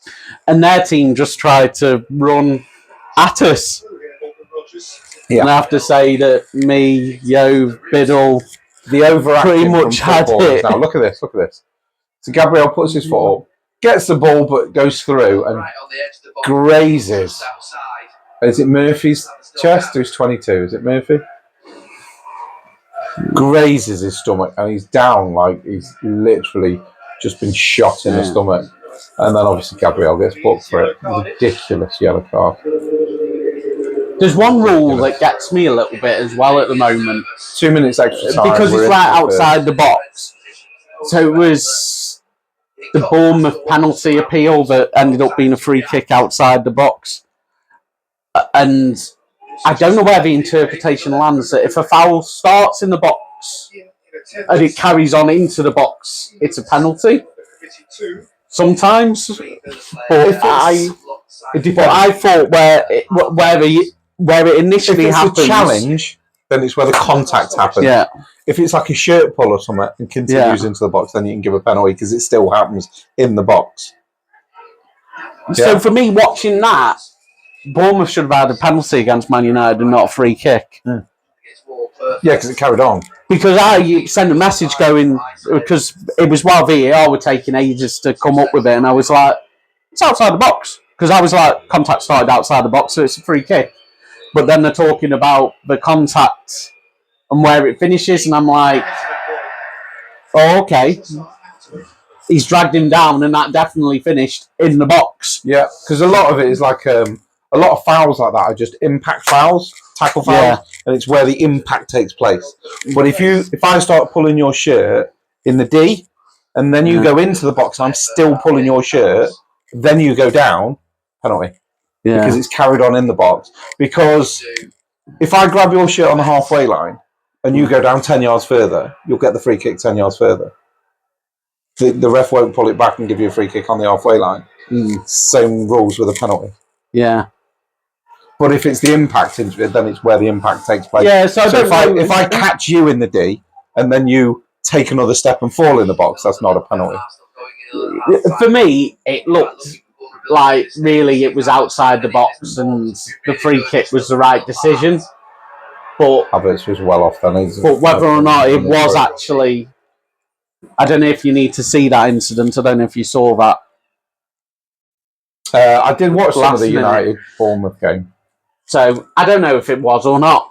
And their team just tried to run at us. Yeah. And I have to say that me, Yo, Biddle, The overacting pretty much from had footballers it. now. Look at this. So Gabriel puts his foot up, gets the ball, but goes through and grazes. Is it Murphy's chest? Who's 22? Is it Murphy? Grazes his stomach, and he's down like he's literally just been shot in the stomach. And then obviously Gabriel gets booked for it. Ridiculous yellow card. There's one rule that gets me a little bit as well at the moment. 2 minutes extra time. Because it's right outside the box. So it was the Bournemouth penalty appeal that ended up being a free kick outside the box. And I don't know where the interpretation lands, that if a foul starts in the box and it carries on into the box, it's a penalty. Sometimes. But I thought where it initially happens. If it's a challenge, then it's where the contact happens. Yeah. If it's like a shirt pull or something and continues into the box, then you can give a penalty because it still happens in the box. So for me, watching that, Bournemouth should have had a penalty against Man United and not a free kick. Yeah, because it carried on. Because I sent a message going, because it was while VAR were taking ages to come up with it, and I was like, it's outside the box. Because I was like, contact started outside the box, so it's a free kick. But then they're talking about the contact and where it finishes, and I'm like, oh, okay. He's dragged him down, and that definitely finished in the box. Yeah, because a lot of it is like a lot of fouls like that are just impact fouls, tackle fouls, and it's where the impact takes place. But if I start pulling your shirt in the D, and then you go into the box, and I'm still pulling your shirt, then you go down, penalty. Yeah. Because it's carried on in the box. Because if I grab your shirt on the halfway line, and you go down 10 yards further, you'll get the free kick 10 yards further. The ref won't pull it back and give you a free kick on the halfway line. Same rules with a penalty. Yeah. But if it's the impact into it, then it's where the impact takes place. Yeah, so if I catch you in the D and then you take another step and fall in the box, that's not a penalty. For me, it looked like really it was outside the box and the free kick was the right decision. But Havertz was well off then. But whether or not it was actually, I don't know if you need to see that incident. I don't know if you saw that. I did watch some of the United Bournemouth game. So I don't know if it was or not.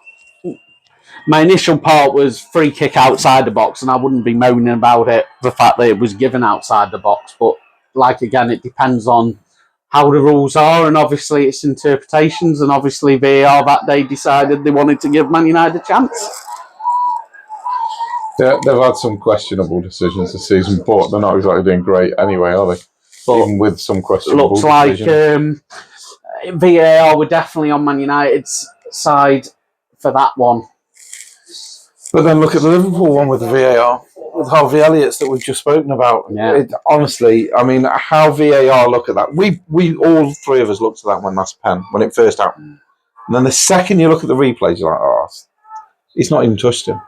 My initial part was free kick outside the box, and I wouldn't be moaning about it, the fact that it was given outside the box. But like again, it depends on how the rules are, and obviously it's interpretations, and obviously VAR that day decided they wanted to give Man United a chance. They've had some questionable decisions this season, but they're not exactly doing great anyway, are they? But even with some questionable looks like VAR were definitely on Man United's side for that one. But then look at the Liverpool one with the VAR, with Harvey Elliott's that we've just spoken about. Yeah. Honestly, I mean, how VAR look at that. We all three of us looked at that when that's pen, when it first happened. And then the second you look at the replays, you're like, oh, he's not even touched him.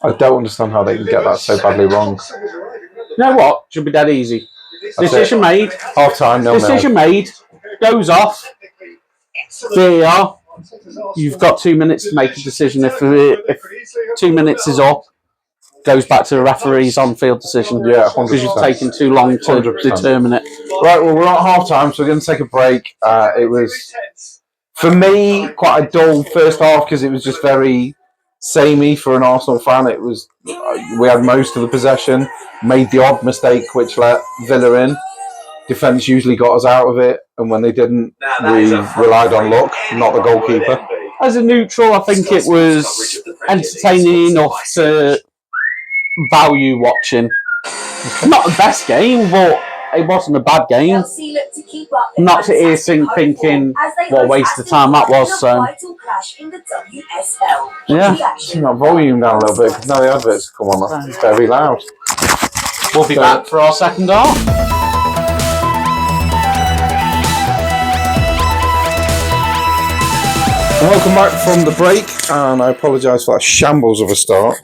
I don't understand how they can get that so badly wrong. You know what? Should be dead easy. Decision made. Half time, no. Decision made. Goes off. VAR. You've got 2 minutes to make a decision. If 2 minutes is up, goes back to the referee's on-field decision. Yeah, 100%. Because you've taken too long to 100%. Determine it. Right, well, we're at half time, so we're going to take a break. It was, for me, quite a dull first half because it was just very samey for an Arsenal fan. It was, we had most of the possession, made the odd mistake which let Villa in. Defence usually got us out of it, and when they didn't, we relied on luck, not the goalkeeper. As a neutral, I think it was entertaining enough to value watching. Not the best game, but it wasn't a bad game. Not to ear thinking what a waste of time that was. So yeah, turn that volume down a little bit because now the adverts come on. It's very loud. We'll be back for our second half. Welcome back from the break, and I apologise for that shambles of a start.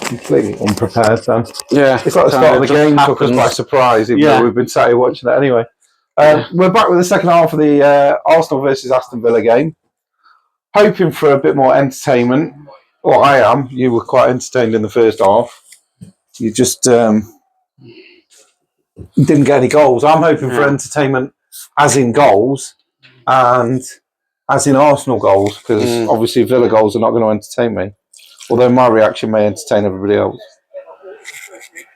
Completely unprepared then. Yeah. It's like the start of the game took us by surprise, even though we've been sat here watching it anyway. We're back with the second half of the Arsenal versus Aston Villa game. Hoping for a bit more entertainment. Well, I am. You were quite entertained in the first half. You just didn't get any goals. I'm hoping for entertainment as in goals and as in Arsenal goals, because obviously Villa goals are not going to entertain me. Although my reaction may entertain everybody else.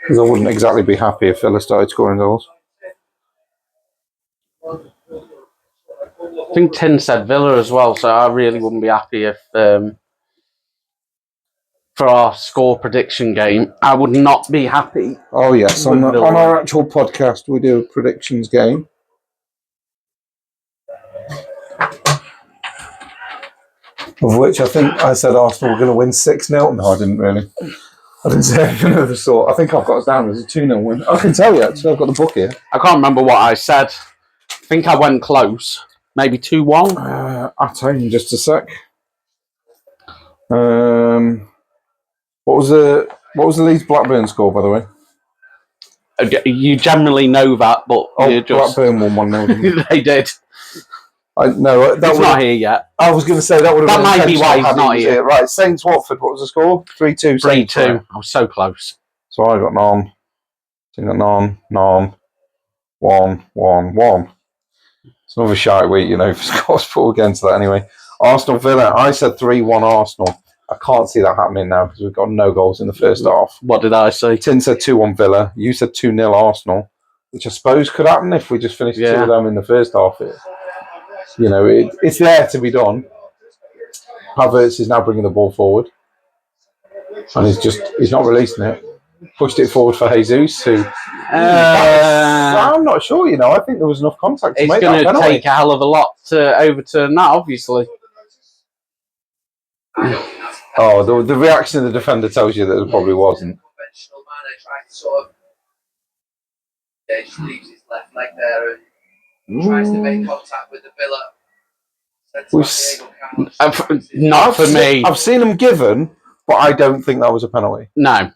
Because I wouldn't exactly be happy if Villa started scoring goals. I think Tin said Villa as well, so I really wouldn't be happy if, for our score prediction game, I would not be happy. Oh yes, on our actual podcast we do a predictions game. Of which I think I said Arsenal were going to win 6-0. No, I didn't really. I didn't say anything of the sort. I think I've got us down as a 2-0 win. I can tell you, actually. I've got the book here. I can't remember what I said. I think I went close. Maybe 2-1? I'll tell you in just a sec. What was the Leeds Blackburn score, by the way? You generally know that, but you just... Blackburn won 1-0. They did. No, it's not here yet. I was going to say that would have been... That might be why he's not here. Right, Saints Watford, what was the score? 3-2. 3-2. I was so close. So I got none. I got none. 1-1-1. It's another shite week, you know, for Scott's put against that anyway. Arsenal Villa, I said 3-1 Arsenal. I can't see that happening now because we've got no goals in the first half. What did I say? Tin said 2-1 Villa. You said 2-0 Arsenal, which I suppose could happen if we just finished 2 of them in the first half. You know, it's there to be done. Havertz is now bringing the ball forward. And he's not releasing it. Pushed it forward for Jesus, who... I'm not sure, you know. I think there was enough contact to make that penalty. It's going to take a hell of a lot to overturn that, obviously. Oh, the reaction of the defender tells you that there probably wasn't. He just leaves his left leg there and tries to make contact with the Villa. Not for me. I've seen him given, but I don't think that was a penalty. No.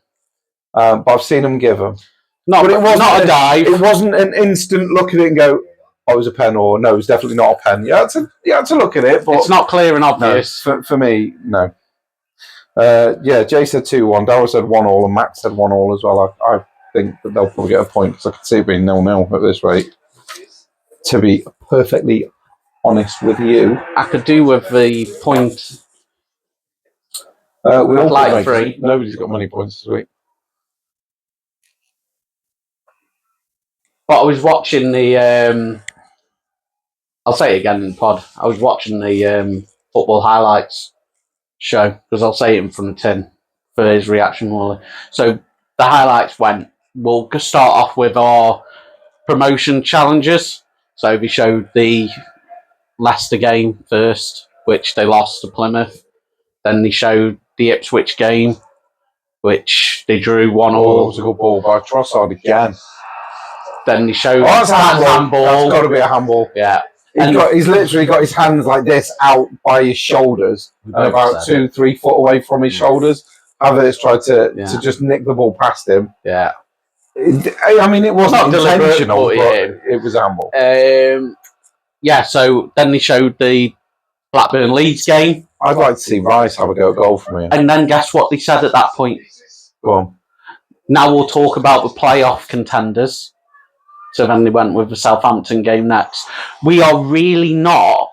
But I've seen him give them. But it wasn't not a dive. It wasn't an instant look at it and go, oh, it was a pen, or no, it's definitely not a pen. You had to look at it, but it's not clear and obvious. No, for me, no. Jay said 2-1, Darryl said 1-1, and Matt said 1-1 as well. I think that they'll probably get a point because I can see it being 0-0 at this rate. To be perfectly honest with you, I could do with the point. We all like 3. Nobody's got many points this week. But I was watching the. I'll say it again in the pod. I was watching the football highlights show because I'll say it in front of Tin for his reaction. Really. So the highlights went. We'll start off with our promotion challenges. So we showed the Leicester game first, which they lost to Plymouth. Then they showed the Ipswich game, which they drew 1-1. Oh, that was a good ball by Trossard again. Then they showed that's a handball. That's got to be a handball. Yeah. He's literally got his hands like this out by his shoulders, and about 2-3 foot away from his shoulders. Havertz tried to just nick the ball past him. Yeah. I mean, it wasn't intentional, but it was a handball. So then they showed the Blackburn Leeds game. I'd like to see Rice have a go at goal for me. And then guess what they said at that point? Go on. Now we'll talk about the playoff contenders. So then they went with the Southampton game next. We are really not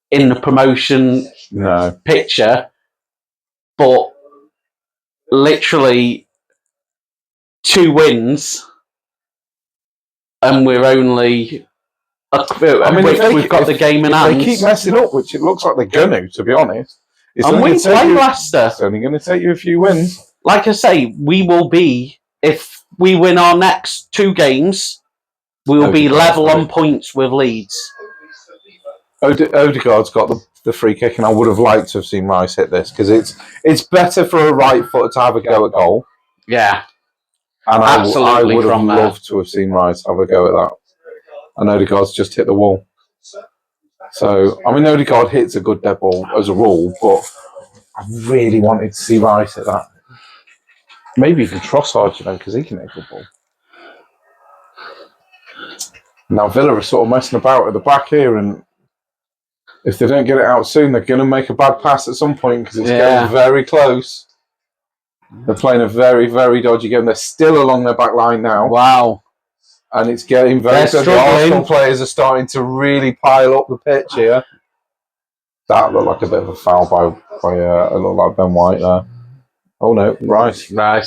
in the promotion picture, but literally 2 wins, and we're only. We've got the game in hand. They keep messing up, which it looks like they're going to be honest. And we play Leicester. It's only going to take you a few wins. Like I say, we will be if we win our next 2 games, we'll be level on points with Leeds. Odegaard's got the free kick, and I would have liked to have seen Rice hit this because it's better for a right foot to have a go at goal. Yeah, and I would have loved to have seen Rice have a go at that. And Odegaard's just hit the wall. So I mean, Odegaard hits a good dead ball as a rule, but I really wanted to see Rice hit that. Maybe even Trossard, because he can hit a good ball. Now Villa are sort of messing about at the back here, and if they don't get it out soon, they're going to make a bad pass at some point because it's getting very close. They're playing a very, very dodgy game. They're still along their back line now. Wow. And it's getting very good. The Arsenal players are starting to really pile up the pitch here. That looked like a bit of a foul by it looked like Ben White there. Oh no, Rice. Declan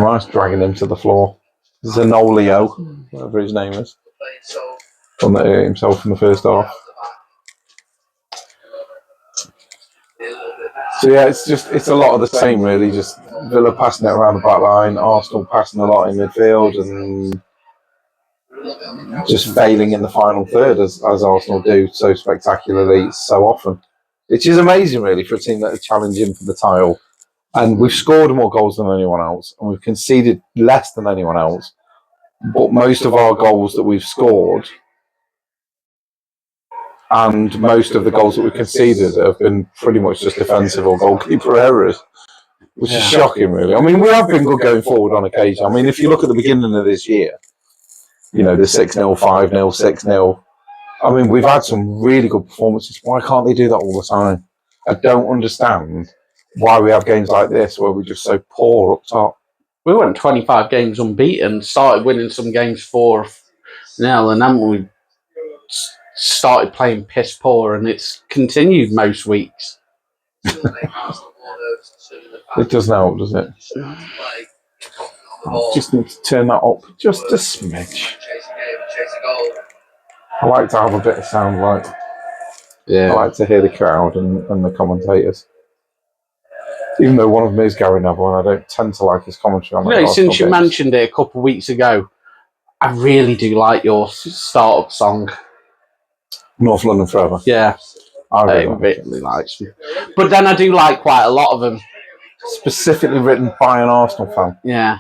Rice dragging him to the floor. Zanolio, whatever his name is. Done that himself in the first half. So yeah, it's a lot of the same really. Just Villa passing it around the back line, Arsenal passing a lot in midfield, and just failing in the final third as Arsenal do so spectacularly so often. Which is amazing really for a team that are challenging for the title. And we've scored more goals than anyone else, and we've conceded less than anyone else. But most of our goals that we've scored and most of the goals that we've conceded have been pretty much just defensive or goalkeeper errors, which is shocking, really. I mean, we have been good going forward on occasion. I mean, if you look at the beginning of this year, the 6-0, 5-0, 6-0, I mean, we've had some really good performances. Why can't they do that all the time? I don't understand why we have games like this where we're just so poor up top. We went 25 games unbeaten, started winning some games 4-0, and then we started playing piss poor, and it's continued most weeks. It doesn't help, does it? I just need to turn that up just a smidge. I like to have a bit of sound like. I like to hear the crowd and the commentators. Even though one of them is Gary Neville, and I don't tend to like his commentary. Since you mentioned it a couple of weeks ago, I really do like your start-up song. North London Forever. Yeah. I really like them. But then I do like quite a lot of them. Specifically written by an Arsenal fan. Yeah.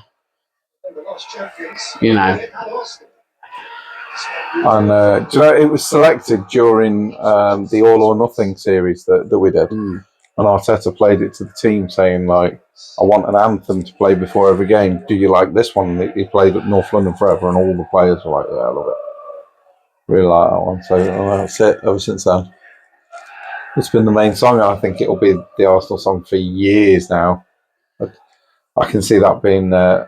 And it was selected during the All or Nothing series that we did. And Arteta played it to the team saying, like, I want an anthem to play before every game. Do you like this one? And he played at North London Forever, and all the players were like, yeah, I love it. Really like that one. So that's it ever since then. It's been the main song, and I think it'll be the Arsenal song for years now. I can see that being... I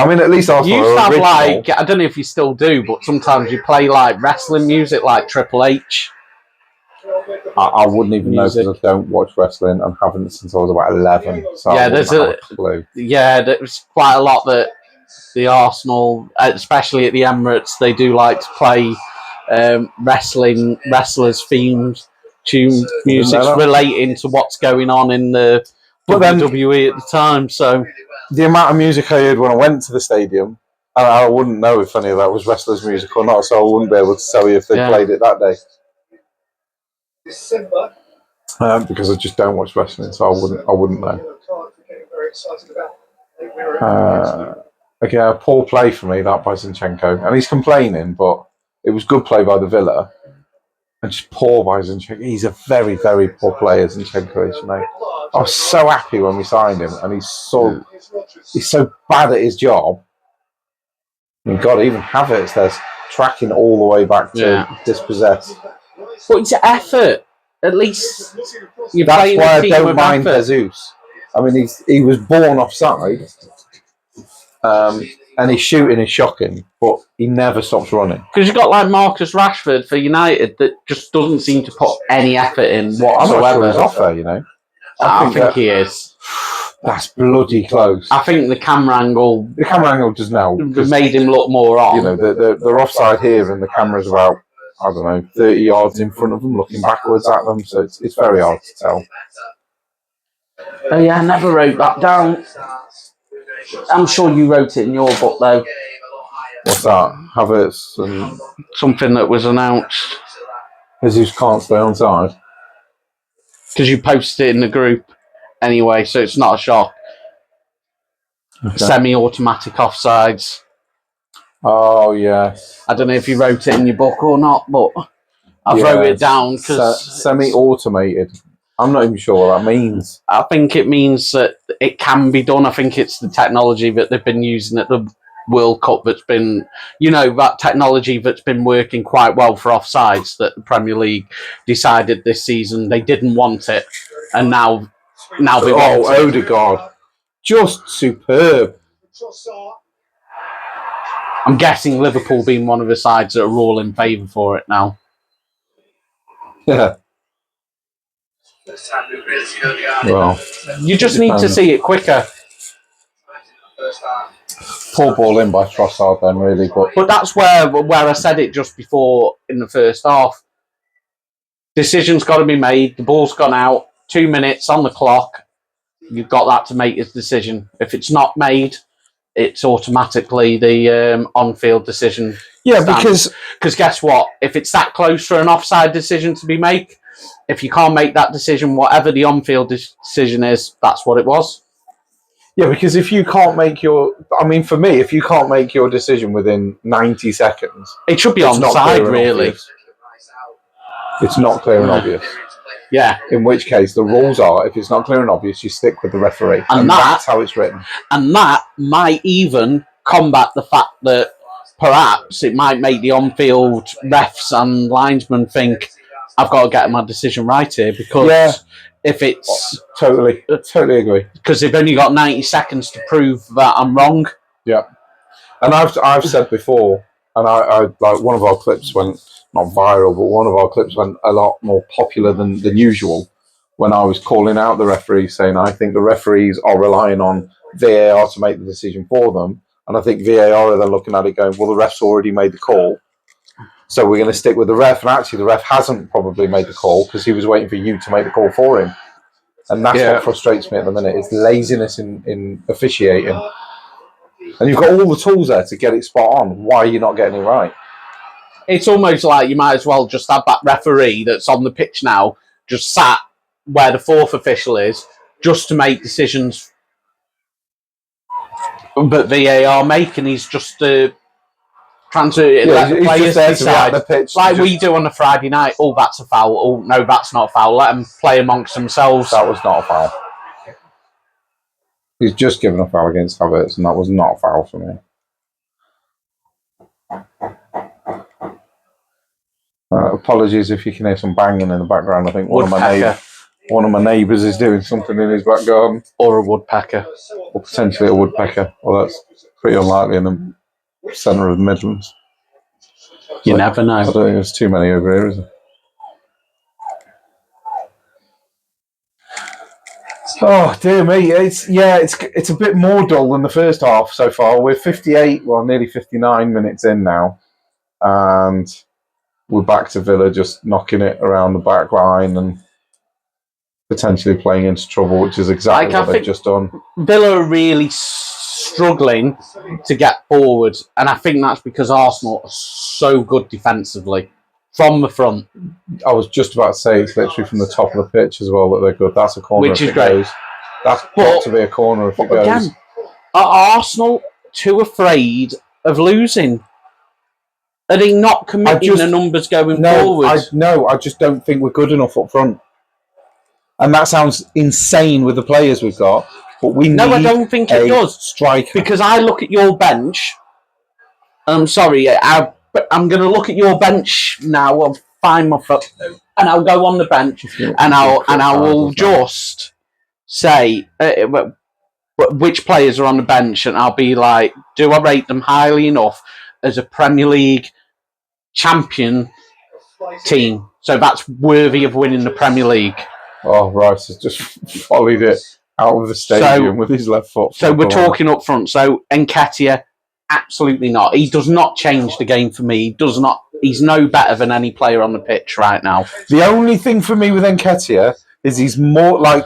mean, at least Arsenal you used to have, like, I don't know if you still do, but sometimes you play, like, wrestling music, like Triple H. I wouldn't even know because I don't watch wrestling and haven't since I was about 11. So yeah, there's a clue. Yeah, there's quite a lot that the Arsenal, especially at the Emirates, they do like to play wrestlers' themes, tune music relating to what's going on in the WWE at the time. So the amount of music I heard when I went to the stadium, and I wouldn't know if any of that was wrestlers' music or not, so I wouldn't be able to tell you if they played it that day. Because I just don't watch wrestling, so I wouldn't know. Okay, a poor play for me, that by Zinchenko, and he's complaining, but it was good play by the Villa, and just poor by Zinchenko. He's a very, very poor player, Zinchenko is. I was so happy when we signed him, and he's so bad at his job. I mean, God, even Havertz there's tracking all the way back to dispossess. But it's effort. At least you're that's playing why a I team don't with mind effort. Jesus. I mean, he was born offside, and his shooting is shocking, but he never stops running. Because you've got like Marcus Rashford for United that just doesn't seem to put any effort in whatsoever. I'm not sure he's off there, I think he is. That's bloody close. I think the camera angle does now. Made him look more on. They're offside here, and the camera's about, I don't know, 30 yards in front of them, looking backwards at them, so it's very hard to tell. Oh yeah, I never wrote that down. I'm sure you wrote it in your book, though. What's that? Havertz and Something that was announced. Jesus can't stay on side. Because you posted it in the group anyway, so it's not a shock. Okay. Semi-automatic offsides. Oh, yes. I don't know if you wrote it in your book or not, but I wrote it down because... Semi-automated. I'm not even sure what that means. I think it means that it can be done. I think it's the technology that they've been using at the World Cup that's been, that technology that's been working quite well for offsides that the Premier League decided this season they didn't want it, and now they want it. Odegaard. Just superb. I'm guessing Liverpool being one of the sides that are all in favour for it now. Yeah. Well, you just need to see it quicker. Poor ball in by Trossard then, really. But that's where I said it just before in the first half. Decision's got to be made. The ball's gone out. 2 minutes on the clock. You've got that to make a decision. If it's not made, it's automatically the on-field decision. Yeah, because guess what? If it's that close for an offside decision to be made, if you can't make that decision, whatever the on-field decision is, that's what it was. Yeah, because if you can't make your... I mean, for me, if you can't make your decision within 90 seconds... It should be onside, really. Obvious. It's not clear and obvious. Yeah. In which case, the rules are, if it's not clear and obvious, you stick with the referee. And that's how it's written. And that might even combat the fact that perhaps it might make the on-field refs and linesmen think, I've got to get my decision right here, because if it's... Totally agree. Because they've only got 90 seconds to prove that I'm wrong. Yeah. And I've said before, and I like one of our clips went, not viral, but one of our clips went a lot more popular than usual when I was calling out the referees, saying I think the referees are relying on VAR to make the decision for them. And I think VAR are then looking at it going, well, the ref's already made the call, so we're going to stick with the ref. And actually, the ref hasn't probably made the call because he was waiting for you to make the call for him. And that's what frustrates me at the minute, is laziness in officiating. And you've got all the tools there to get it spot on. Why are you not getting it right? It's almost like you might as well just have that referee that's on the pitch now, just sat where the fourth official is, just to make decisions. But VAR make, and he's just trying to let the players decide. The pitch, like we do on a Friday night. Oh, that's a foul. Oh, no, that's not a foul. Let them play amongst themselves. That was not a foul. He's just given a foul against Havertz, and that was not a foul for me. Apologies if you can hear some banging in the background. I think one of my neighbours is doing something in his back garden. Or a woodpecker. Or potentially a woodpecker. Well, that's pretty unlikely in the centre of the Midlands. You never know. I don't think there's too many over here, is there? Oh dear me! It's a bit more dull than the first half so far. We're 58, well, nearly 59 minutes in now, and we're back to Villa just knocking it around the back line and potentially playing into trouble, which is exactly what they've just done. Villa are really struggling to get forward, and I think that's because Arsenal are so good defensively from the front. I was just about to say it's literally from the top of the pitch as well that they're good. That's a corner. Which is great. That's got to be a corner if it goes. Again, are Arsenal too afraid of losing? Are they not committing the numbers going forward? I just don't think we're good enough up front. And that sounds insane with the players we've got, but we need I don't think it does. Striker. Because I look at your bench. I'm sorry, I'm going to look at your bench now. I'll find my foot, and I'll go on the bench, and I will just say which players are on the bench, and I'll be like, do I rate them highly enough as a Premier League champion team? So that's worthy of winning the Premier League. Oh, Rice has just volleyed it out of the stadium with his left foot. So we're talking up front. So Nketiah, absolutely not. He does not change the game for me. He does not. He's no better than any player on the pitch right now. The only thing for me with Nketiah is he's more like,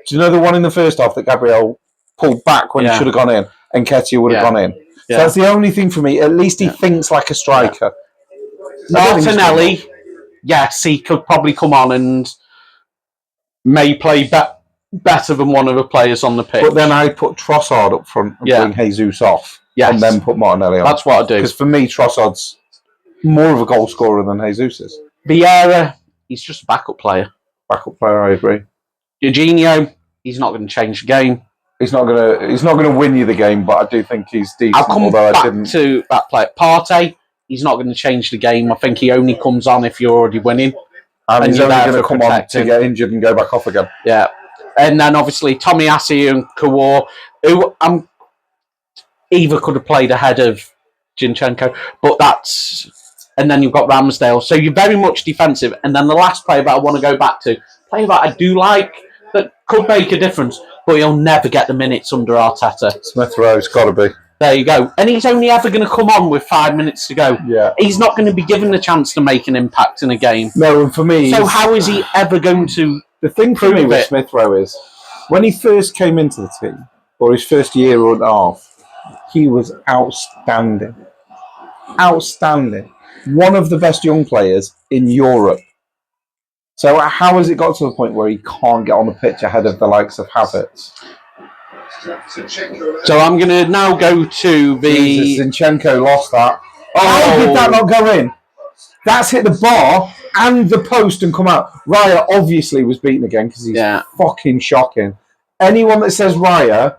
do you know the one in the first half that Gabriel pulled back when he should have gone in? Nketiah would have Yeah. gone in. So Yeah. that's the only thing for me. At least he thinks like a striker. I don't think he's Martinelli, yes, he could probably come on and may play better than one of the players on the pitch. But then I put Trossard up front and bring Jesus off. Yes. And then put Martinelli on. That's what I do. Because for me, Trossard's more of a goal scorer than Jesus is. Vieira, he's just a backup player. Backup player, I agree. Jorginho, he's not going to change the game. He's not gonna win you the game, but I do think he's decent. I'll come back to that player. Partey, he's not going to change the game. I think he only comes on if you're already winning. And he's you're only there going to to come on protect to him. get injured and go back off again. Yeah. And then obviously Tomiyasu and Kawar, who either could have played ahead of Zinchenko, but that's... And then you've got Ramsdale. So you're very much defensive. And then the last player that I want to go back to, player that I do like, that could make a difference, but he'll never get the minutes under Arteta. Smith Rowe's got to be. There you go. And he's only ever going to come on with 5 minutes to go. Yeah. He's not going to be given the chance to make an impact in a game. No, and for me... So how is he ever going to... The thing for me with Smith Rowe is, when he first came into the team, or his first year and a half, he was outstanding. Outstanding. One of the best young players in Europe. So how has it got to the point where he can't get on the pitch ahead of the likes of Havertz? So I'm going to now go to the... Zinchenko lost that. How did that not go in? That's hit the bar and the post and come out. Raya obviously was beaten again because he's fucking shocking. Anyone that says Raya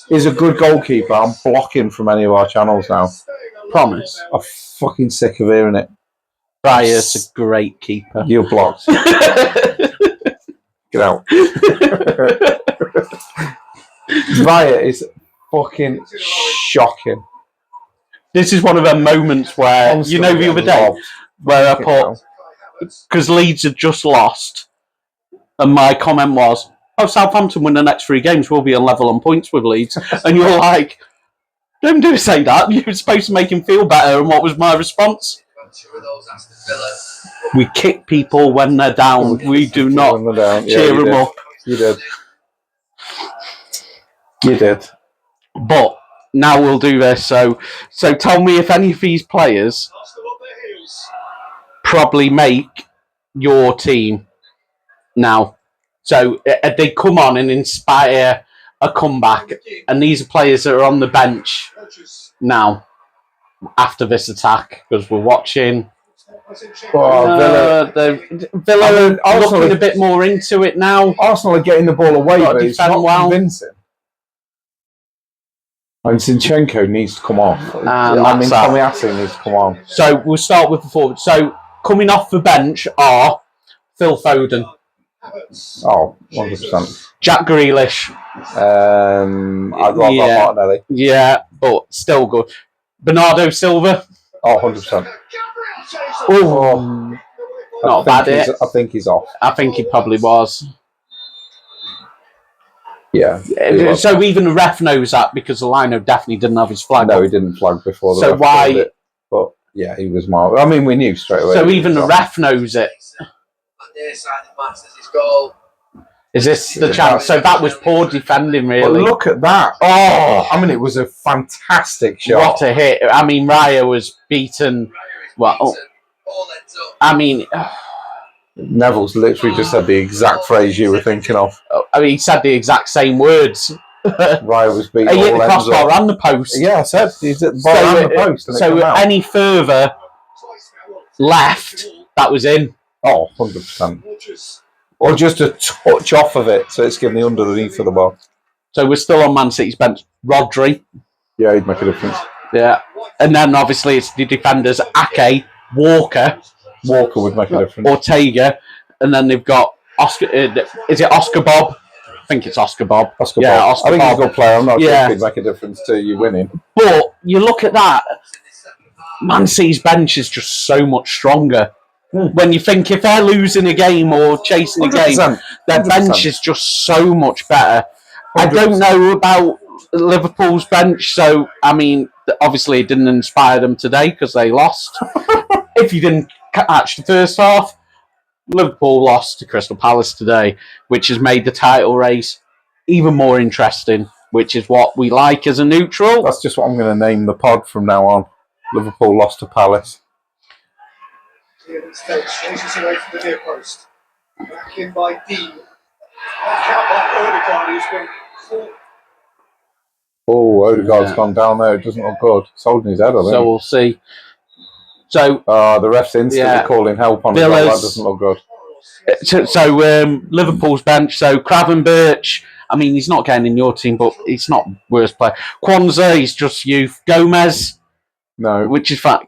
is a good goalkeeper, I'm blocking from any of our channels now. Promise. I'm fucking sick of hearing it. Raya's a great keeper. You're blocked. Get out. Raya is fucking shocking. This is one of them moments where, you know, the other day, where I put, because Leeds had just lost, and my comment was, oh, Southampton win the next 3 games, we'll be on level on points with Leeds. And you're like, don't say that. You're supposed to make him feel better. And what was my response? We kick people when they're down. We do not cheer them up. You did. You did. But now we'll do this. So tell me if any of these players probably make your team now. So they come on and inspire a comeback. And these are players that are on the bench now after this attack because we're watching. Villa are looking a bit more into it now. Arsenal are getting the ball away, but it's not convincing. And Zinchenko needs to come off. Tomiyasu needs to come on. So we'll start with the forward. So coming off the bench are Phil Foden. Oh, 100%. Jack Grealish. I'd rather Martinelli. Yeah, but still good. Bernardo Silva. Oh, 100%. Oh, not bad. I think he's off. I think he probably was. Yeah. So even the ref knows that because the lino definitely didn't have his flag. No, he didn't flag before. So why? But yeah, he was marked. I mean, we knew straight away. So even the ref knows it. Is this the chance? So that was poor defending, really. But look at that. Oh, I mean, it was a fantastic shot. What a hit. I mean, Raya was beaten. Well, I mean... Neville's literally just said the exact phrase you were thinking of. I mean, he said the exact same words. Raya was beaten. He hit the crossbar and the post. Yeah, I said he hit the ball and the post. So any further left, that was in. Oh, 100%. Or just a touch off of it, so it's giving the underneath of the ball. So we're still on Man City's bench. Rodri. Yeah, he'd make a difference. Yeah. And then obviously it's the defenders, Ake, Walker. Walker would make a difference. Ortega. And then they've got Oscar. Is it Oscar Bob? I think it's Oscar Bob. Oscar yeah, Bob. Oscar I think Bob. he's a good player. I'm not sure he'd make a difference to you winning. But you look at that, Man City's bench is just so much stronger. When you think if they're losing a game or chasing a game, their bench is just so much better. 100%. I don't know about Liverpool's bench, so I mean, obviously it didn't inspire them today because they lost. If you didn't catch the first half, Liverpool lost to Crystal Palace today, which has made the title race even more interesting. which is what we like as a neutral. That's just what I'm going to name the pod from now on. Liverpool lost to Palace. Jesus away from the near post. Back in by Dean. Back out by Odegaard, who's been caught. Oh, Odegaard's gone down there. It doesn't look good. He's holding his head, I think. So we'll see. So the ref's instantly calling help on him. That doesn't look good. So Liverpool's bench. So Craven Birch. I mean, he's not getting in your team, but he's not worst player. Kwanzaa, he's just youth. Gomez, no, which is fact.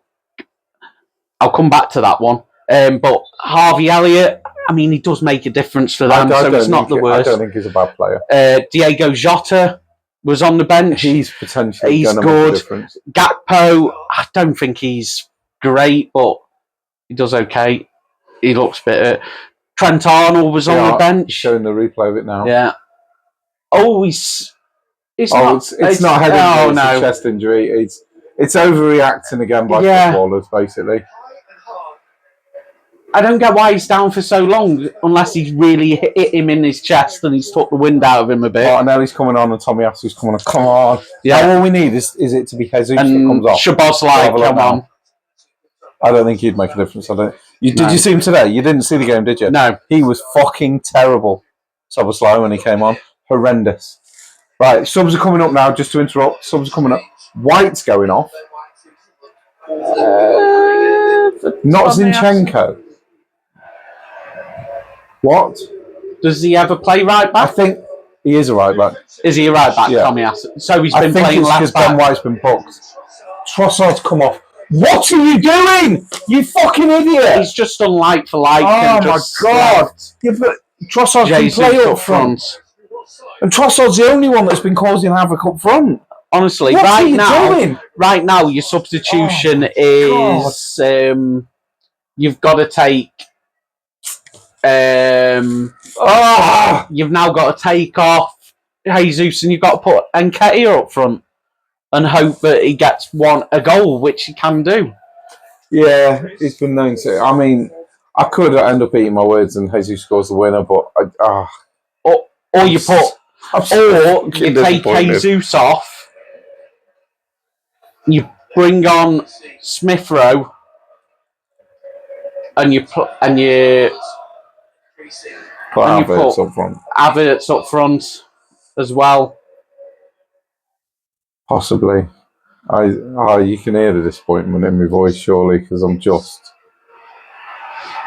I'll come back to that one. But Harvey Elliott, I mean, he does make a difference for them, so it's not the worst. I don't think he's a bad player. Diego Jota was on the bench. He's potentially he's going to good. make a difference. Gakpo, I don't think he's great, but he does okay. He looks a bit. Trent Arnold was on the bench. Showing the replay of it now. Yeah. Oh, it's not head injury. It's no. a chest injury. It's overreacting again by footballers, basically. I don't get why he's down for so long, unless he's really hit him in his chest and he's took the wind out of him a bit. Martinelli's coming on and Tommy Asu's coming on. Come on. Yeah. All we need is it to be Jesus and that comes off. Szoboszlai, come on. I don't think he'd make a difference. Did you see him today? You didn't see the game, did you? No. He was fucking terrible, Szoboszlai, when he came on. Horrendous. Right, subs are coming up now, just to interrupt. Subs are coming up. White's going off. Not Zinchenko. What? Does he ever play right back? I think he is a right back. Is he a right back, Yeah. Tommy Aston? So he's been I think playing it's left because back. Ben White's been booked. Trossard's come off. What are you doing? You fucking idiot! He's just done like for like. Oh and my just god! Yeah, but Trossard can Jesus play up up front. front. And Trossard's the only one that's been causing havoc up front. Honestly, What are you right doing? now, your substitution is you've got to take. You've now got to take off Jesus, and you've got to put Nketiah up front and hope that he gets a goal, which he can do. Yeah, he's been known to. I mean, I could end up eating my words and Jesus scores the winner, but or you take Jesus off, you bring on Smith Rowe, and you put Havertz up front. Havertz up front as well. Possibly. You can hear the disappointment in my voice, surely, because I'm just.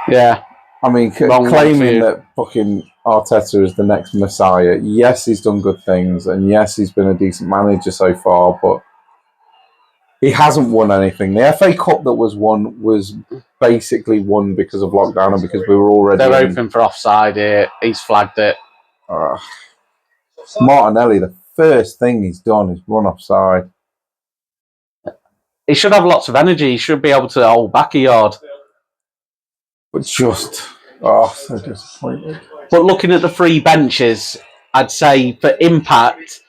Yeah. I mean, claiming that fucking Arteta is the next Messiah. Yes, he's done good things, and yes, he's been a decent manager so far, but he hasn't won anything. The FA Cup that was won was basically won because of lockdown and because we were already. They're open for offside here. He's flagged it. Martinelli, the first thing he's done is run offside. He should have lots of energy. He should be able to hold back a yard. But so disappointed. But looking at the three benches, I'd say for impact.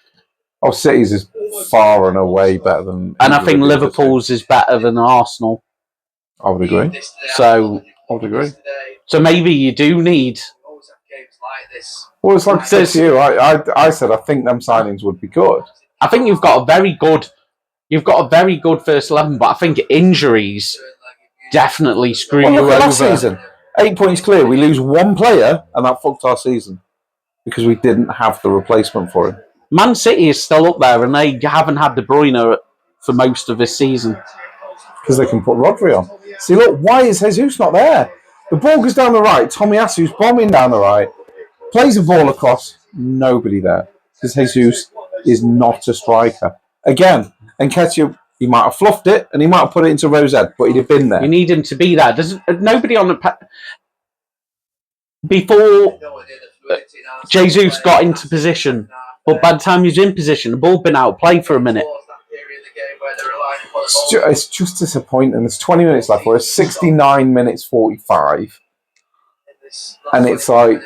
City's is far and away better than. And I think Liverpool's is better than Arsenal. I would agree. So I would agree. So maybe you do need. Well, it's like I said to you. I said I think them signings would be good. I think you've got a very good first 11, but I think injuries definitely screw you over. Last season, 8 points clear. We lose one player, and that fucked our season because we didn't have the replacement for him. Man City is still up there, and they haven't had De Bruyne for most of this season because they can put Rodri on. See, look, why is Jesus not there? The ball goes down the right. Tommy Asu's bombing down the right, plays the ball across. Nobody there because Jesus is not a striker. Again, Nketiah, he might have fluffed it and he might have put it into Rosette, but he'd have been there. You need him to be there. There's nobody on the before Jesus got into position, but by the time he was in position, the ball had been out of play for a minute. It's just disappointing. There's 20 minutes left. We're at 69 minutes 45, and it's like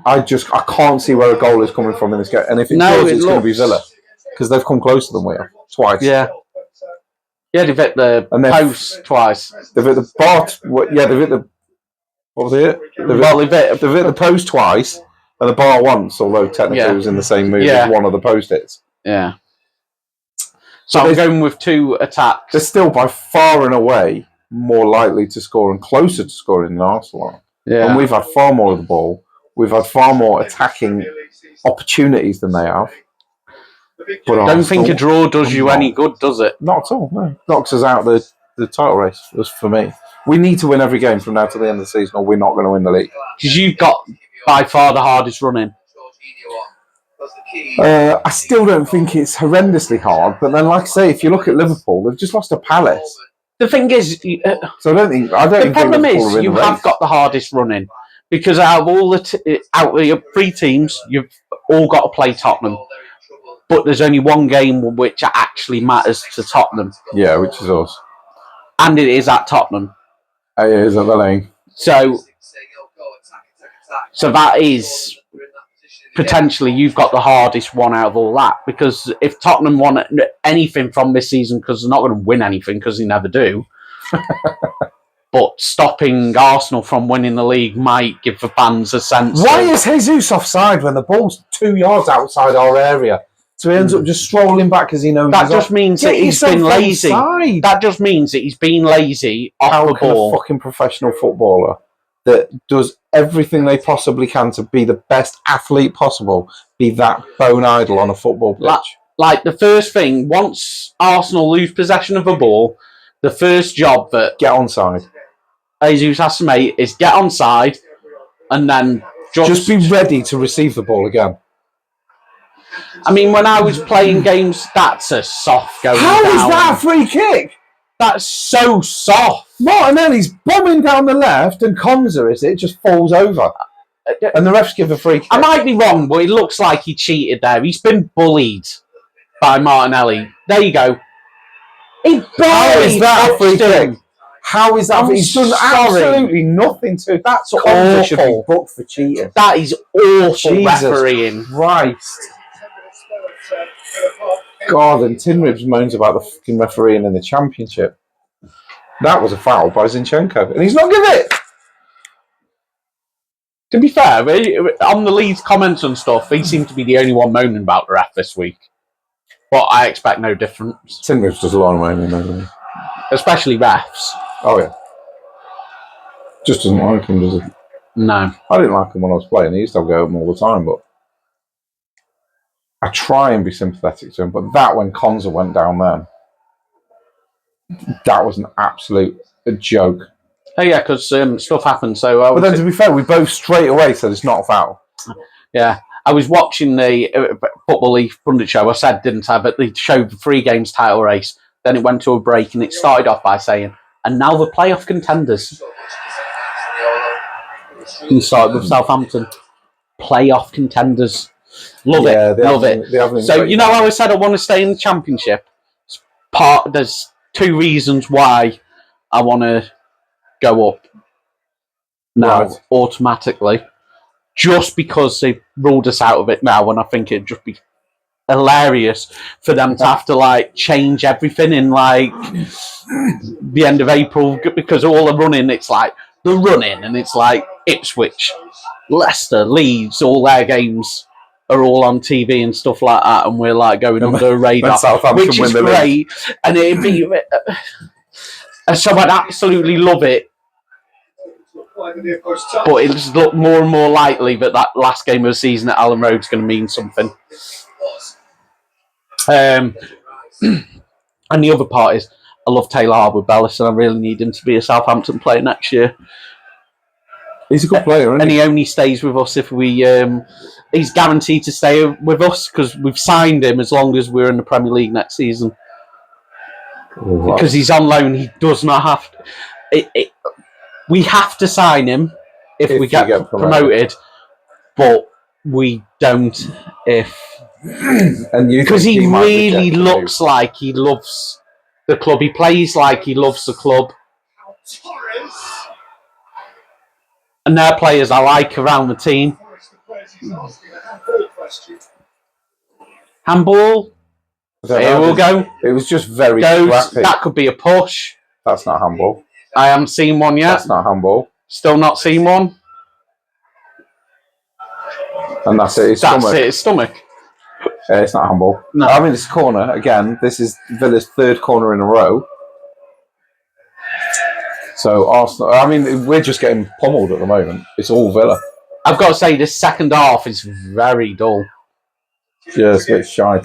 I can't see where a goal is coming from in this game. And if it does, it's going to be Villa because they've come closer than we have twice. Yeah, they've hit the post twice. They've hit the bar. They've hit the. What was it? They've hit the post twice. And the bar once, although technically it was in the same move as one of the post-its. Yeah. So I'm going with 2 attacks. They're still by far and away more likely to score and closer to scoring than Arsenal are. Yeah. And we've had far more of the ball. We've had far more attacking opportunities than they have. But I don't think a draw does you any good, does it? Not at all, no. Knocks us out the title race, was for me. We need to win every game from now to the end of the season or we're not going to win the league. Because you've got by far the hardest running. I still don't think it's horrendously hard, but then, like I say, if you look at Liverpool, they've just lost to Palace. The thing is, so I don't think. The problem is, you have got the hardest running because out of all out of your 3 teams, you've all got to play Tottenham. But there's only one game which actually matters to Tottenham. Yeah, which is us, and it is at Tottenham. It is at the Lane. So that is. Potentially, you've got the hardest one out of all that because if Tottenham won anything from this season, because they're not going to win anything because they never do, but stopping Arsenal from winning the league might give the fans a sense. Why is Jesus offside when the ball's 2 yards outside our area? So he ends up just strolling back because he knows that just means that he's been lazy. That just means that he's been lazy off the ball. A fucking professional footballer that does everything they possibly can to be the best athlete possible, be that bone idle on a football pitch. Like the first thing, once Arsenal lose possession of a ball, the first job that get onside. Jesus has to make is get onside and then just be ready to receive the ball again. I mean, when I was playing games, that's a soft going How down. is that a free kick? That's so soft. Martinelli's bombing down the left and Konza, it just falls over. And the refs give a free kick. I might be wrong, but it looks like he cheated there. He's been bullied by Martinelli. There you go. How is that a free kick? How is that? He's done absolutely nothing to it. That's Konza awful. Should be booked for cheating. That is awful Jesus refereeing. Christ. God, and Tinribs moans about the fucking refereeing in the Championship. That was a foul by Zinchenko, and he's not giving it. To be fair, on the Leeds comments and stuff, he seemed to be the only one moaning about the ref this week. But I expect no difference. Tinribs does a lot of moaning, doesn't he? Especially refs. Oh, yeah. Just doesn't like him, does he? No. I didn't like him when I was playing. He used to go at him all the time, but I try and be sympathetic to him, but that when Konza went down there, that was an absolute joke. Oh yeah, because stuff happened. So, but then to be fair, we both straight away said it's not a foul. Yeah, I was watching the Football League pundit show. I said, didn't I? But they showed the 3 games title race. Then it went to a break, and it started off by saying, "And now the playoff contenders." And started with Southampton. Playoff contenders. Love it. Love it. So, you know how I said I want to stay in the Championship? There's 2 reasons why I want to go up now automatically. Just because they ruled us out of it now, and I think it'd just be hilarious for them to have to change everything in the end of April because all the running, it's the running, and it's Ipswich, Leicester, Leeds, all their games are all on TV and stuff like that, and we're going under the radar, which is great. And it'd be so I'd absolutely love it, but it's look more and more likely that last game of the season at Allen Road's going to mean something. And the other part is I love Taylor Harwood-Bellis, and I really need him to be a Southampton player next year. He's a good player, isn't he? And he only stays with us if we... he's guaranteed to stay with us because we've signed him as long as we're in the Premier League next season. Wow. Because he's on loan, he does not have to... we have to sign him if we get promoted, but we don't if... Because he really looks like he loves the club. He plays like he loves the club. And they're players I like around the team. Handball. Here we'll go. It was just very scrappy. That could be a push. That's not handball. I haven't seen one yet. That's not handball. Still not seen one. And that's it. His That's stomach. it. His stomach. It's not a handball. No. I mean, it's a corner. Again, this is Villa's third corner in a row. So Arsenal, I mean, we're just getting pummeled at the moment. It's all Villa. I've got to say, this second half is very dull. Yeah, it's a bit shy.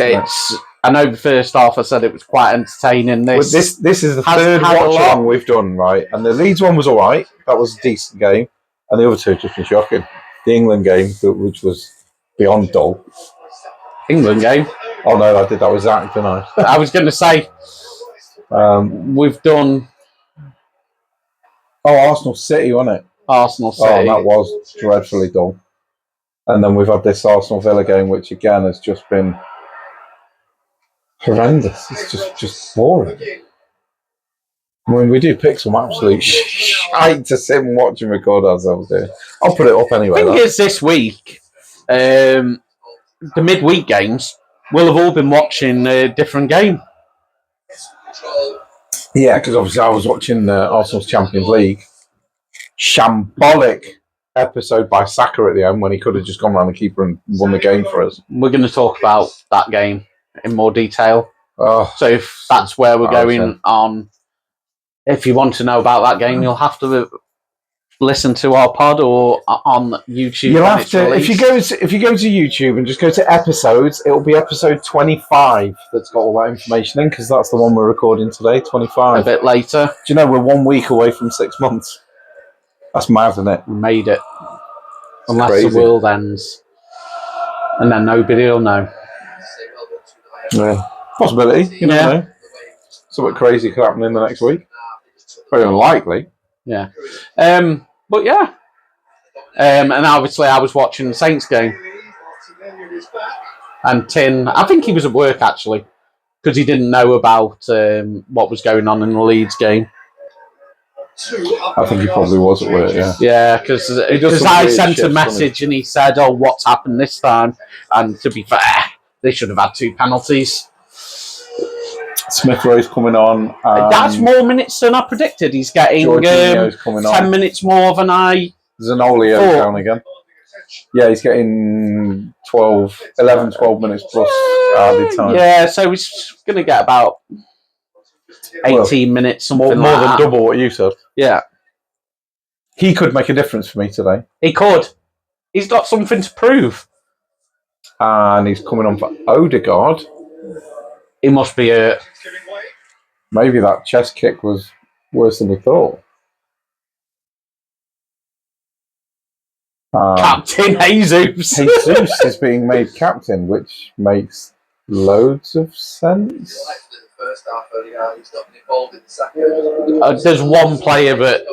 I know the first half I said it was quite entertaining. This is the third watch-along we've done, right? And the Leeds one was all right. That was a decent game. And the other two have just been shocking. The England game, which was beyond dull. England game? Oh, no, I did that with Zach, didn't I? I was going to say, we've done... Oh, Arsenal City, wasn't it? Arsenal City. Oh, that was dreadfully dull. And then we've had this Arsenal Villa game, which again has just been horrendous. It's just boring. I mean, we do pick some absolute shite to sit and watch and record ourselves doing. I'll put it up anyway. The thing is, this week, the midweek games, we'll have all been watching a different game. Yeah, because obviously I was watching Arsenal's Champions League. Shambolic episode by Saka at the end when he could have just gone around the keeper and won the game for us. We're going to talk about that game in more detail. Oh, so if that's where we're going on, if you want to know about that game, you'll have to listen to our pod or on YouTube. You'll have to if you go to YouTube and just go to episodes, it'll be episode 25 that's got all that information in, because that's the one we're recording today, 25. A bit later. Do you know we're 1 week away from 6 months? That's mad, isn't it? We made it. Unless the world ends. And then nobody will know. Yeah. Possibility, you never know. Something crazy could happen in the next week. Very unlikely. Yeah. But yeah. And obviously I was watching the Saints game. And Tin, I think he was at work actually, because he didn't know about what was going on in the Leeds game. I think he probably was at work, yeah. Yeah, because I sent a message and he said, "Oh, what's happened this time?" And to be fair, they should have had 2 penalties. Smith Rowe's coming on. That's more minutes than I predicted. He's getting 10 minutes more than I Zanoli down again. Yeah, he's getting 11, 12 minutes plus added time. Yeah, so he's going to get about 18 minutes, something more than double what you said. Yeah. He could make a difference for me today. He could. He's got something to prove. And he's coming on for Odegaard. He must be a... Maybe that chest kick was worse than we thought. Captain Jesus. Jesus is being made captain, which makes loads of sense. There's one player that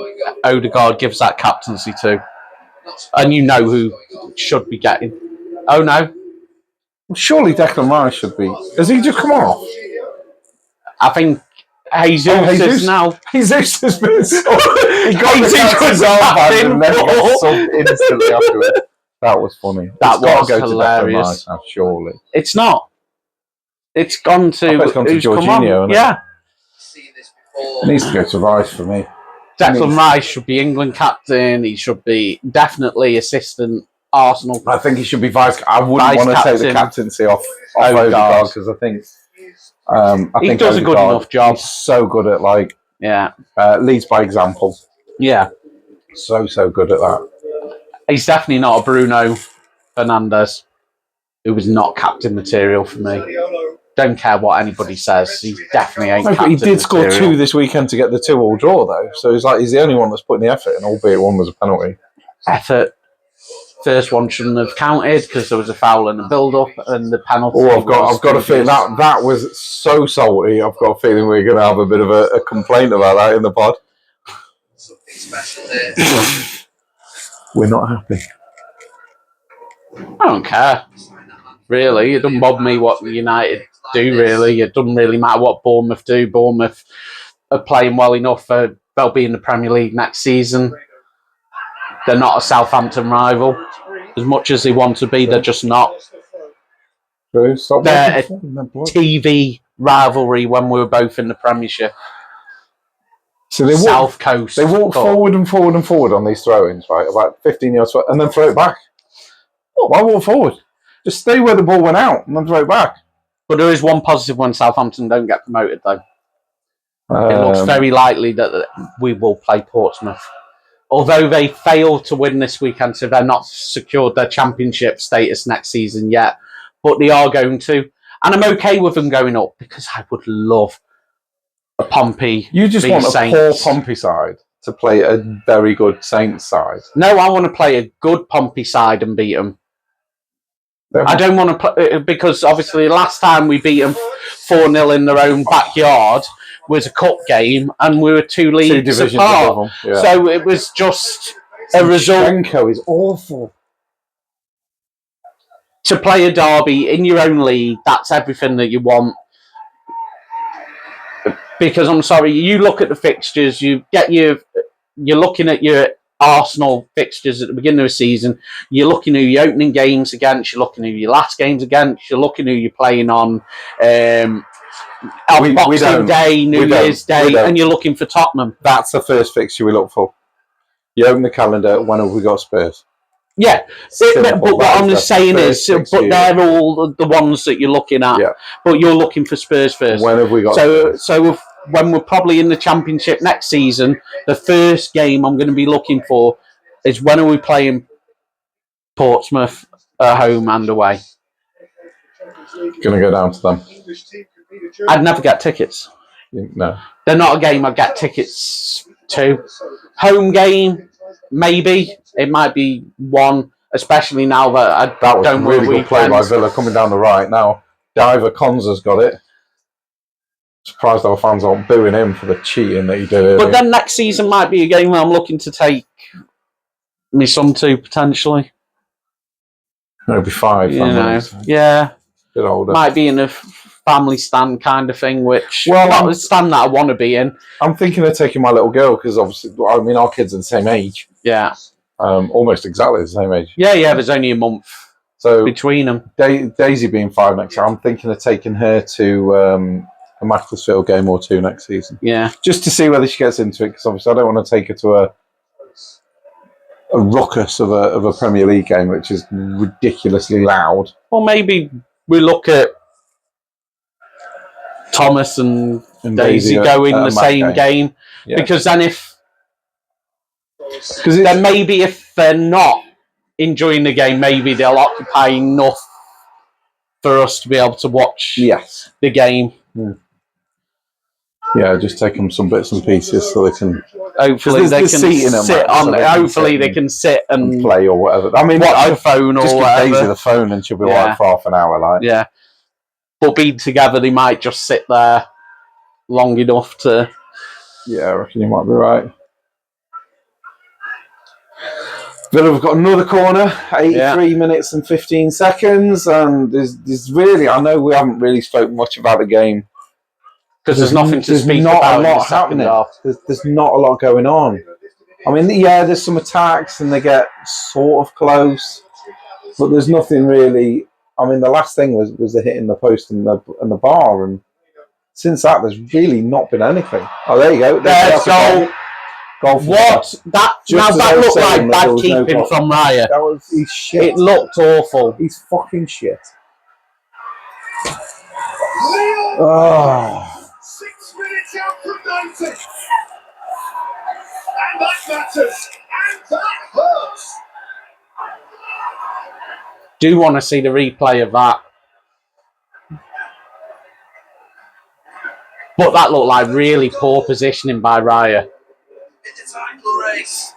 Odegaard gives that captaincy to, and you know who should be getting. Oh no! Well, surely Declan Rice should be. Has he just come off? I think Jesus is now. Jesus has been subbed. He got the captain's armband and then he got subbed instantly afterwards. That was funny. That was go hilarious. To Declan Rice now, surely. It's not. It's gone to. It's gone to Jorginho. Yeah. It needs to go to Rice for me. Declan Rice should be England captain. He should be definitely assistant Arsenal. I think he should be vice. I wouldn't want to take the captaincy off Odegaard because I think he does a good enough job. He's so good at leads by example. Yeah, so good at that. He's definitely not a Bruno Fernandes, who was not captain material for me. Don't care what anybody says. He definitely ain't captain material. He did score 2 this weekend to get the 2-2 draw, though. So he's the only one that's putting the effort in, albeit one was a penalty. Effort. First one shouldn't have counted because there was a foul and a build-up, and the penalty. Oh, I've got a feeling that was so salty. I've got a feeling we're going to have a bit of a complaint about that in the pod. We're not happy. I don't care. Really, it doesn't bother me what United do, really. It doesn't really matter what Bournemouth do. Bournemouth are playing well enough. They'll be in the Premier League next season. They're not a Southampton rival. As much as they want to be, they're just not. They're a TV rivalry when we were both in the Premiership. So they South Coast. They walk forward and forward and forward on these throw-ins, right? About 15 yards, and then throw it back. Why walk forward? Just stay where the ball went out and then throw it back. But there is one positive when Southampton don't get promoted, though. It looks very likely that we will play Portsmouth. Although they failed to win this weekend, so they're not secured their championship status next season yet. But they are going to. And I'm okay with them going up because I would love a Pompey. You just want a poor Pompey side to play a very good Saints side. No, I want to play a good Pompey side and beat them. I don't want to play because obviously last time we beat them 4-0 in their own backyard was a cup game and we were two leagues apart. Yeah. So it was just a result. Zinchenko is awful. To play a derby in your own league, that's everything that you want. Because I'm sorry, you look at the fixtures, you're looking at your Arsenal fixtures at the beginning of the season, you're looking who your opening games against, you're looking who your last games against, you're looking who you're playing on Boxing Day, New Year's Day, and you're looking for Tottenham. That's the first fixture we look for. You open the calendar, when have we got Spurs? Yeah, but what I'm saying is, but they're all the ones that you're looking at. Yeah. But you're looking for Spurs first. When have we got Spurs? So when we're probably in the Championship next season, the first game I'm going to be looking for is when are we playing Portsmouth at home and away. Going to go down to them. I'd never get tickets. No. They're not a game I'd get tickets to. Home game, maybe. It might be one, especially now that that was a really good play by Villa coming down the right. Now, Diver Konza's got it. Surprised our fans aren't booing him for the cheating that he did earlier. But then next season might be a game where I'm looking to take my son to, potentially. Maybe 5. Yeah. A bit older. Might be in a family stand kind of thing, which not a stand that I want to be in. I'm thinking of taking my little girl because obviously, I mean, our kids are the same age. Yeah. Almost exactly the same age. Yeah. There's only a month between them. Daisy being 5 next year, I'm thinking of taking her to a Macclesfield game or 2 next season. Yeah. Just to see whether she gets into it, because obviously I don't want to take her to a ruckus of a Premier League game, which is ridiculously loud. Or maybe we look at Thomas and Daisy go in the same game. Yeah. Because then then maybe if they're not enjoying the game, maybe they'll occupy enough for us to be able to watch the game. Yeah, just take them some bits and pieces so they can. Hopefully they can sit on. Hopefully they can sit and play or whatever. I mean, watch the phone or just whatever. Just give Daisy the phone and she'll be like for half an hour. Like, yeah. But being together, they might just sit there long enough to. Yeah, I reckon you might be right. Villa have got another corner, 83 minutes and 15 seconds, and there's really, I know we haven't really spoken much about the game. Because there's nothing to speak about. There's not a lot happening. There's not a lot going on. I mean, yeah, there's some attacks and they get sort of close, but there's nothing really. I mean, the last thing was the hit in the post and the bar, and since that, there's really not been anything. Oh, there you go. There's goal. What? That looked like bad keeping from Raya. He's shit. It looked awful. He's fucking shit. Oh. 6 minutes out from 90. And that matters. And that hurts. Do want to see the replay of that. But that looked like really poor positioning by Raya. It's a title race.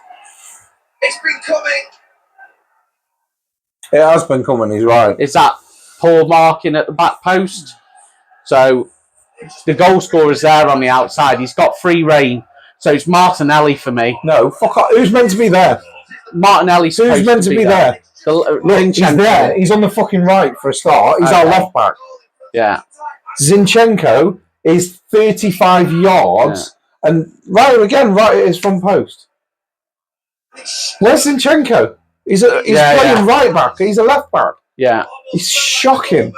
It's been coming. It has been coming, he's right. Is that poor marking at the back post? So the goal scorer's there on the outside. He's got free rein. So it's Martinelli for me. No, fuck off. Who's meant to be there? Martinelli's who's meant to be there? Look, he's there. He's on the fucking right for a start. He's our left back. Yeah. Zinchenko is 35 yards. Yeah. And right at his front post. Where's Zinchenko? He's playing right back. He's a left back. Yeah. He's shocking.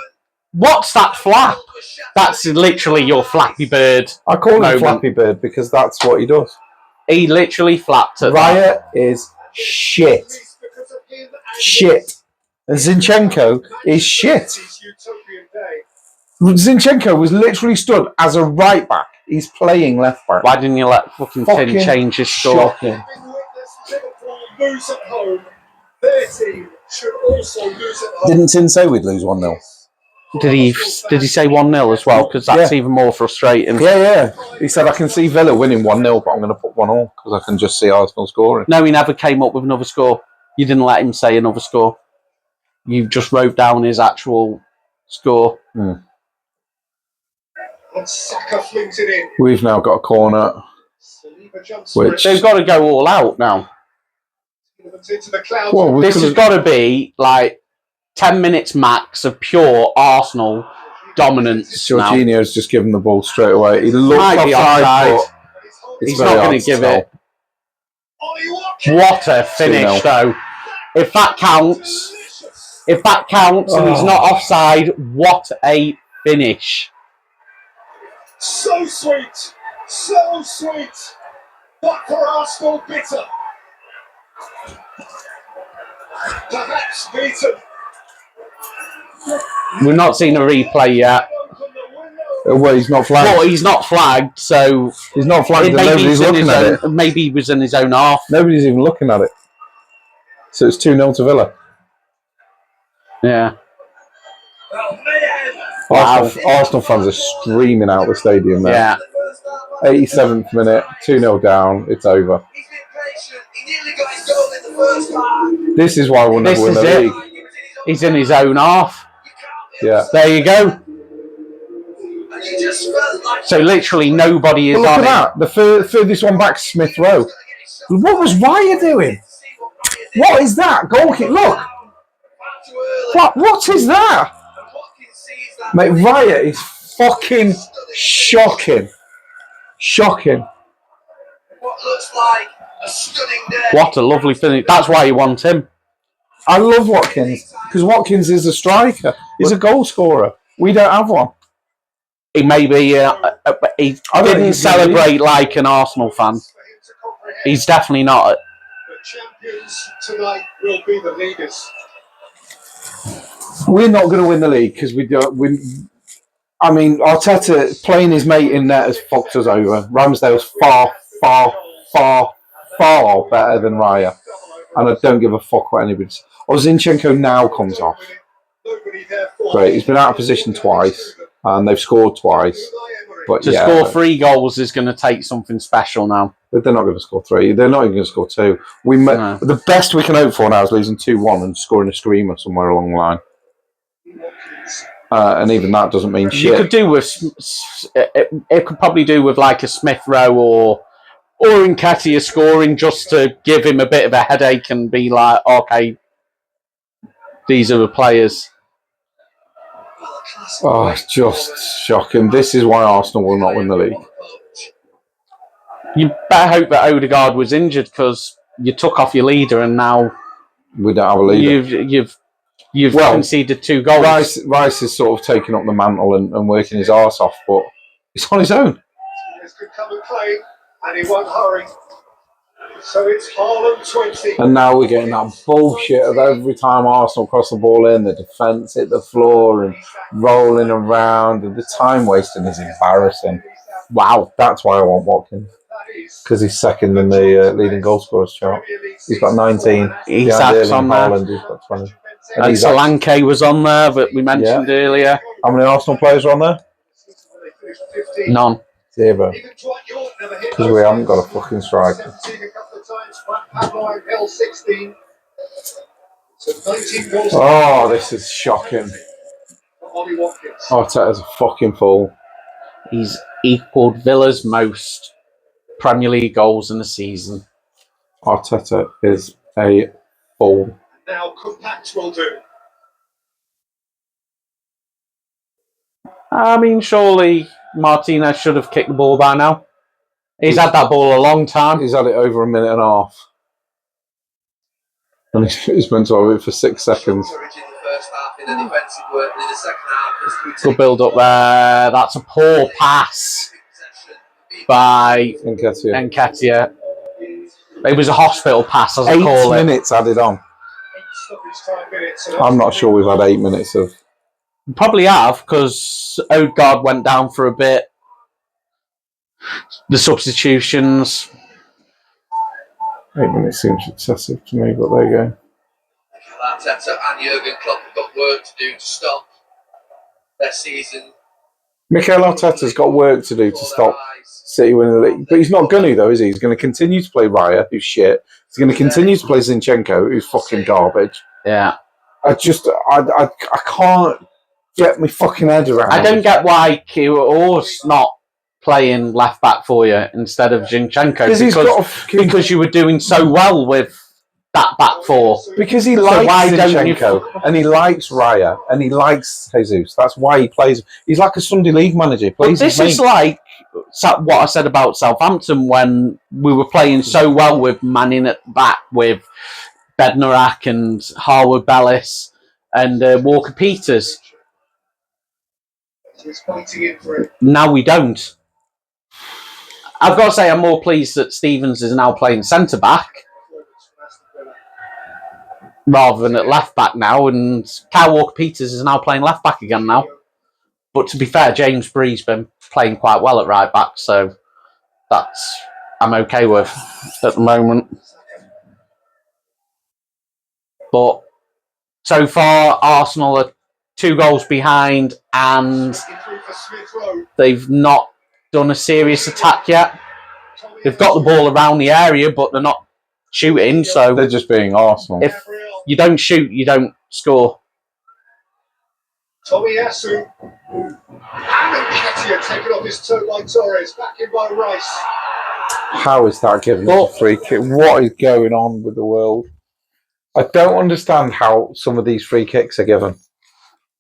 What's that flap? That's literally your Flappy Bird. I call him Flappy Bird because that's what he does. He literally flapped at Raya is shit. Shit. And Zinchenko is shit. His utopian day. Zinchenko was literally stood as a right back. He's playing left back. Why didn't you let fucking Tim change his score? Shocking. Having witnessed Liverpool lose at home, their team should also lose at home. Didn't Tim say we'd lose 1-0? Did he say 1-0 as well? Because that's even more frustrating. Yeah. He said, I can see Villa winning 1-0, but I'm going to put 1-0 because I can just see Arsenal scoring. No, he never came up with another score. You didn't let him say another score. You just wrote down his actual score. And Saka flings it in. We've now got a corner. Saliba jumps for Which- it. They've got to go all out now. Into the clouds. Well, we This could've- has got to be like 10 minutes max of pure Arsenal dominance now. Jorginho's just given the ball straight away. He looked Might be offside, offside. but He's not going to give it. Ollie Watkins. What a finish, 2-0. though. If that counts, and he's not offside, what a finish. So sweet. So sweet. But for Arsenal, bitter. Perhaps beaten. We've not seen a replay yet. Open the window. Well, he's not flagged. But he's not flagged, so He's not flagged and maybe nobody's he's in looking his at own, it. maybe he was in his own half. Nobody's even looking at it. So it's 2-0 to Villa. Yeah. Well, mayhem. Wow. Arsenal fans are streaming out the stadium now. Yeah. 87th minute, 2-0 down, it's over. He's been patient. He nearly got his goal in the first half. This is why we'll never This win is the it. league. He's in his own half. Yeah. There you go. And you just felt like So literally nobody is But look on at it. that. The furthest one back, Smith Rowe. What was Raya doing? What is that? Goal kick. Look. What is that? Mate, Raya is fucking shocking. Shocking. what looks like a stunning day. What a lovely finish. That's why you want him. I love Watkins because Watkins is a striker. He's a goal scorer. We don't have one. He maybe he I don't think didn't he's celebrate like an Arsenal fan. He's definitely not. The champions tonight will be the leaders. We're not going to win the league because we don't win. I mean, Arteta playing his mate in net has fucked us over. Ramsdale's far better than Raya. And I don't give a fuck what anybody says. Oh, Zinchenko now comes off. Great. He's been out of position twice. And they've scored twice. But To score 3 goals is going to take something special now. But they're not going to score 3. They're not even going to score 2. No. The best we can hope for now is losing 2-1 and scoring a screamer somewhere along the line. And even that doesn't mean shit. You could do with it could probably do with like a Smith Rowe or Nketiah scoring just to give him a bit of a headache and be like, okay, these are the players. Oh, it's just shocking. This is why Arsenal will not win the league. You better hope that Odegaard was injured because you took off your leader and now We don't have a leader. you've Well, conceded 2 goals. Rice is sort of taking up the mantle and working his arse off, but he's on his own. This could come and play, and he won't hurry. So it's Haaland 20. And now we're getting that bullshit of every time Arsenal cross the ball in, the defence hit the floor and rolling around, and the time wasting is embarrassing. Wow, that's why I want Watkins. Because he's second in the leading goal scorers chart. He's got 19. Isak's on there. Haaland, he's got 20. And Isak. Solanke was on there that we mentioned earlier. How many Arsenal players are on there? None. 0. Even Dwight York never hit Because we haven't got a fucking striker. 17 a couple of times, Pablo L 16. So 19 goals Oh, this is shocking. for Ollie Watkins. Arteta's a fucking fool. He's equalled Villa's most Premier League goals in the season. Arteta is a fool. Now compact will do. I mean, surely Martinez should have kicked the ball by now. He's had that ball a long time. He's had it over a minute and a half. And he's meant to have it for 6 seconds. Courage in the first half in the defensive work, and in the second half, it's through Good build up there. That's a poor pass by Nketiah. Nketiah. It was a hospital pass, as I 8 call it. minutes added on. 8 stoppage time minutes. I'm not sure we've had 8 minutes of. Probably have, because Odegaard went down for a bit. The substitutions. 8 minutes seems excessive to me, but there you go. Arteta and Jurgen Klopp have got work to do to stop their season. Mikel Arteta's got work to do to stop City winning the league, but he's not going to, though, is he? He's going to continue to play Raya, who's shit. He's going to continue to play Zinchenko, who's fucking garbage. Yeah. I can't get my fucking head around. I don't get why Kio's not playing left back for you instead of Zinchenko, because you were doing so well with that back four. Because he likes Zinchenko and he likes Raya and he likes Jesus. That's why he plays. He's like a Sunday League manager. He plays this is like what I said about Southampton when we were playing so well with Manning at the back, with Bednarak and Harwood Bellis and Walker Peters. Now we don't. I've got to say, I'm more pleased that Stevens is now playing centre back rather than at left back now, and Kyle Walker Peters is now playing left back again now. But to be fair, James Bree's been playing quite well at right back, so that's I'm okay with at the moment. But so far, Arsenal are 2 goals behind, and they've not done a serious attack yet. They've got the ball around the area, but they're not shooting, so they're just being Arsenal. If you don't shoot, you don't score. Tommy Asu and Nketiah taken off his toe by Torres, back in by Rice. How is that given a free kick? What is going on with the world? I don't understand how some of these free kicks are given.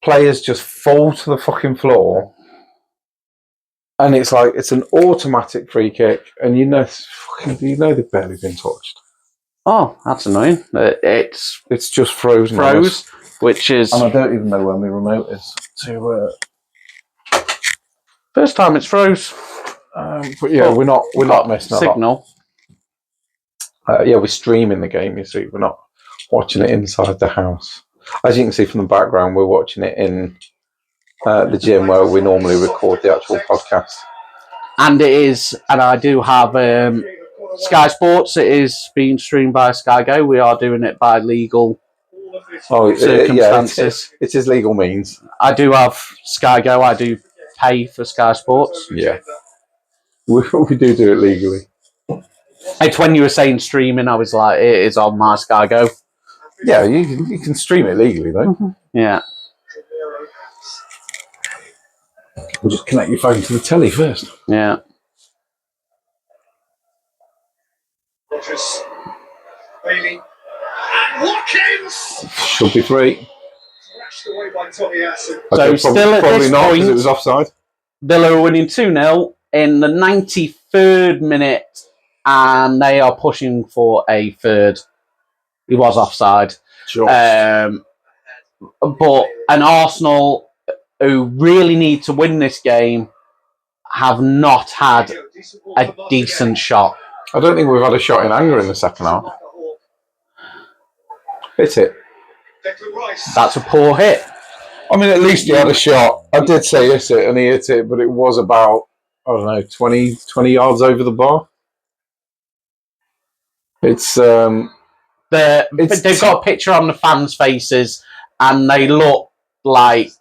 Players just fall to the fucking floor, and it's like it's an automatic free kick, and they've barely been touched. Oh, that's annoying. It's just frozen. Which is, and I don't even know where my remote is. First time it's froze. But yeah, we're not messing up. Signal. We're streaming the game. You see, we're not watching it inside the house. As you can see from the background, we're watching it in the gym where we normally record the actual podcast. And I do have Sky Sports. It is being streamed by Sky Go. We are doing it by legal circumstances. It is legal means. I do have Sky Go. I do pay for Sky Sports. Yeah. We do it legally. It's when you were saying streaming, I was like, it is on my Sky Go. Yeah, you can stream it legally, though. Mm-hmm. Yeah. We'll just connect your phone to the telly first. Yeah. Rodgers, Bailey, and Watkins! Should be free. Thrashed away by Tommy Asu. So still at probably this not, point, because it was offside. Villa are winning 2-0 in the 93rd minute, and they are pushing for a third. He was offside. Sure. But an Arsenal who really need to win this game have not had a decent shot. I don't think we've had a shot in anger in the second half. Hit it. That's a poor hit. I mean, at least he had a shot. I did say hit it, and he hit it, but it was about, 20 yards over the bar. They've got a picture on the fans' faces, and they look like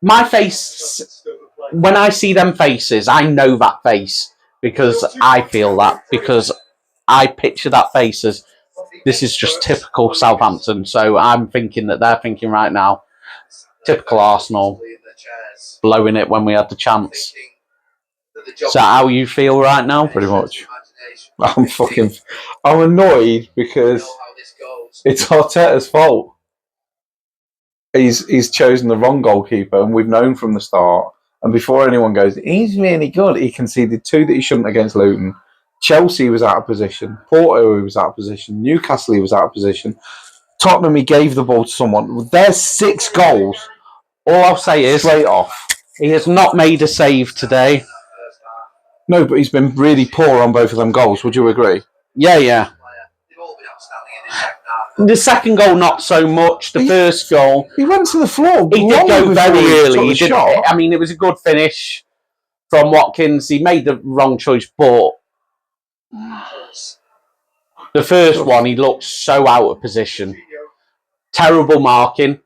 my face. When I see them faces, I know that face because I feel that, because I picture that face as this is just typical Southampton. So I'm thinking that they're thinking right now, typical Arsenal, blowing it when we had the chance. So how you feel right now? Pretty much. I'm annoyed because it's Arteta's fault. He's chosen the wrong goalkeeper, and we've known from the start. And before anyone goes, he's really good. He conceded 2 that he shouldn't against Luton. Chelsea was out of position. Porto was out of position. Newcastle was out of position. Tottenham, he gave the ball to someone. There's 6 goals. All I'll say is straight off. He has not made a save today. No, but he's been really poor on both of them goals. Would you agree? Yeah. They've all been outstanding in the second half. The second goal, not so much. The first goal, He went to the floor. he did go very early. He shot. I mean, it was a good finish from Watkins. He made the wrong choice, but the first one, he looked so out of position. Terrible marking.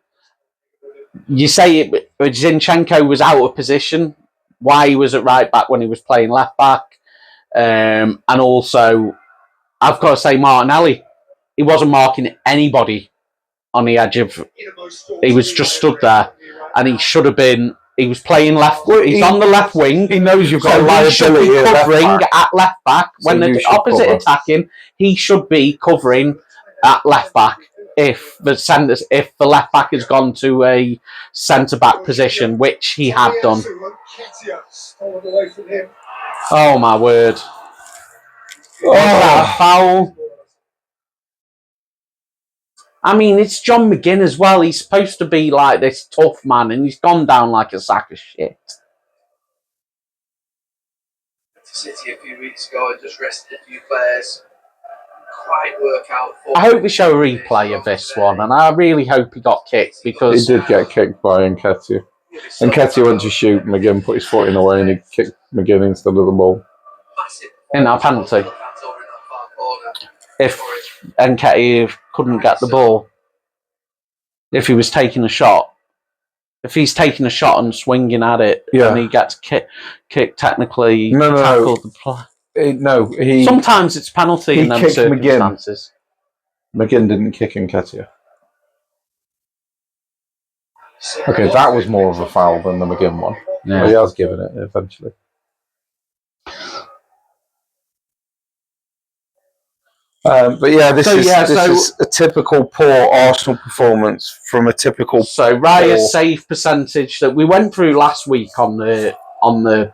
You say Zinchenko was out of position. Why he was at right back when he was playing left back. And also, I've got to say, Martinelli, he wasn't marking anybody on the edge of. He was just stood there, and he should have been. He was playing left. He's on the left wing. He knows you've got so a liability he should be covering at left back when the opposite cover. Attacking. He should be covering at left back. If the left back has gone to a centre back position, which he had done. Oh my word! Oh, foul. I mean, it's John McGinn as well. He's supposed to be like this tough man, and he's gone down like a sack of shit. City a few weeks ago and just rested a few players. Quite work out for. I hope we show a replay of this one, and I really hope he got kicked because he did get kicked by Nketiah. Nketiah went to shoot, McGinn put his foot in the way, and he kicked McGinn instead of the ball. In our penalty. If Nketiah couldn't get the ball, if he was taking a shot, if he's taking a shot and swinging at it, and he gets kicked technically, tackled the play. Sometimes it's penalty in them circumstances. McGinn didn't kick Nketiah. Okay, that was more of a foul than the McGinn one. Yeah. But he has given it eventually. But yeah, this is a typical poor Arsenal performance from a typical. So Raya's save percentage that we went through last week on the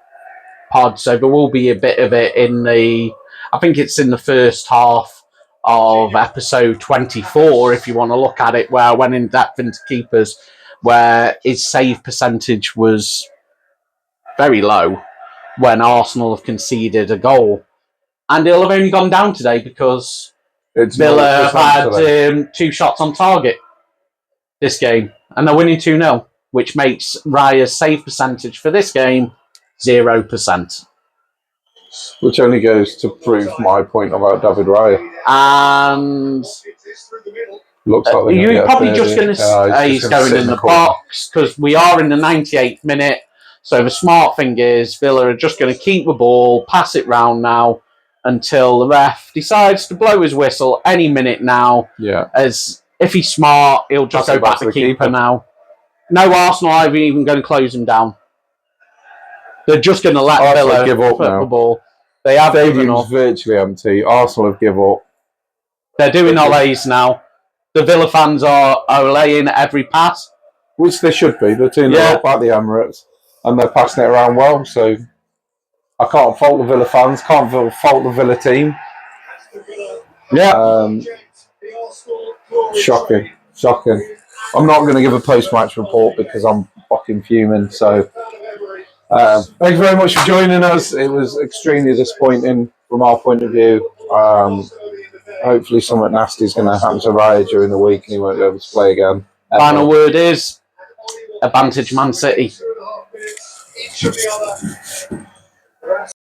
pod, so there will be a bit of it in the. I think it's in the first half of episode 24, if you want to look at it, where I went in depth into keepers, where his save percentage was very low when Arsenal have conceded a goal. And it'll have only gone down today because Villa have had 2 shots on target this game. And they're winning 2-0, which makes Raya's save percentage for this game 0%. Which only goes to prove my point about David Raya. And looks like you're probably just going to say he's going in the box because we are in the 98th minute. So the smart thing is Villa are just going to keep the ball, pass it round now until the ref decides to blow his whistle any minute now. Yeah. As if he's smart, he'll just go back to the keeper now. No Arsenal are even going to close him down. They're just going to let Villa give up now. The ball. They have given up. Virtually empty. Arsenal have given up. They're doing olays now. The Villa fans are olaying every pass. Which they should be. They're doing it up at the Emirates. And they're passing it around well. So I can't fault the Villa fans. Can't fault the Villa team. Yeah. Shocking. I'm not going to give a post-match report because I'm fucking fuming. So thank you very much for joining us. It was extremely disappointing from our point of view. Hopefully something nasty is going to happen to Raya during the week and he won't be able to play again. Final word is advantage Man City.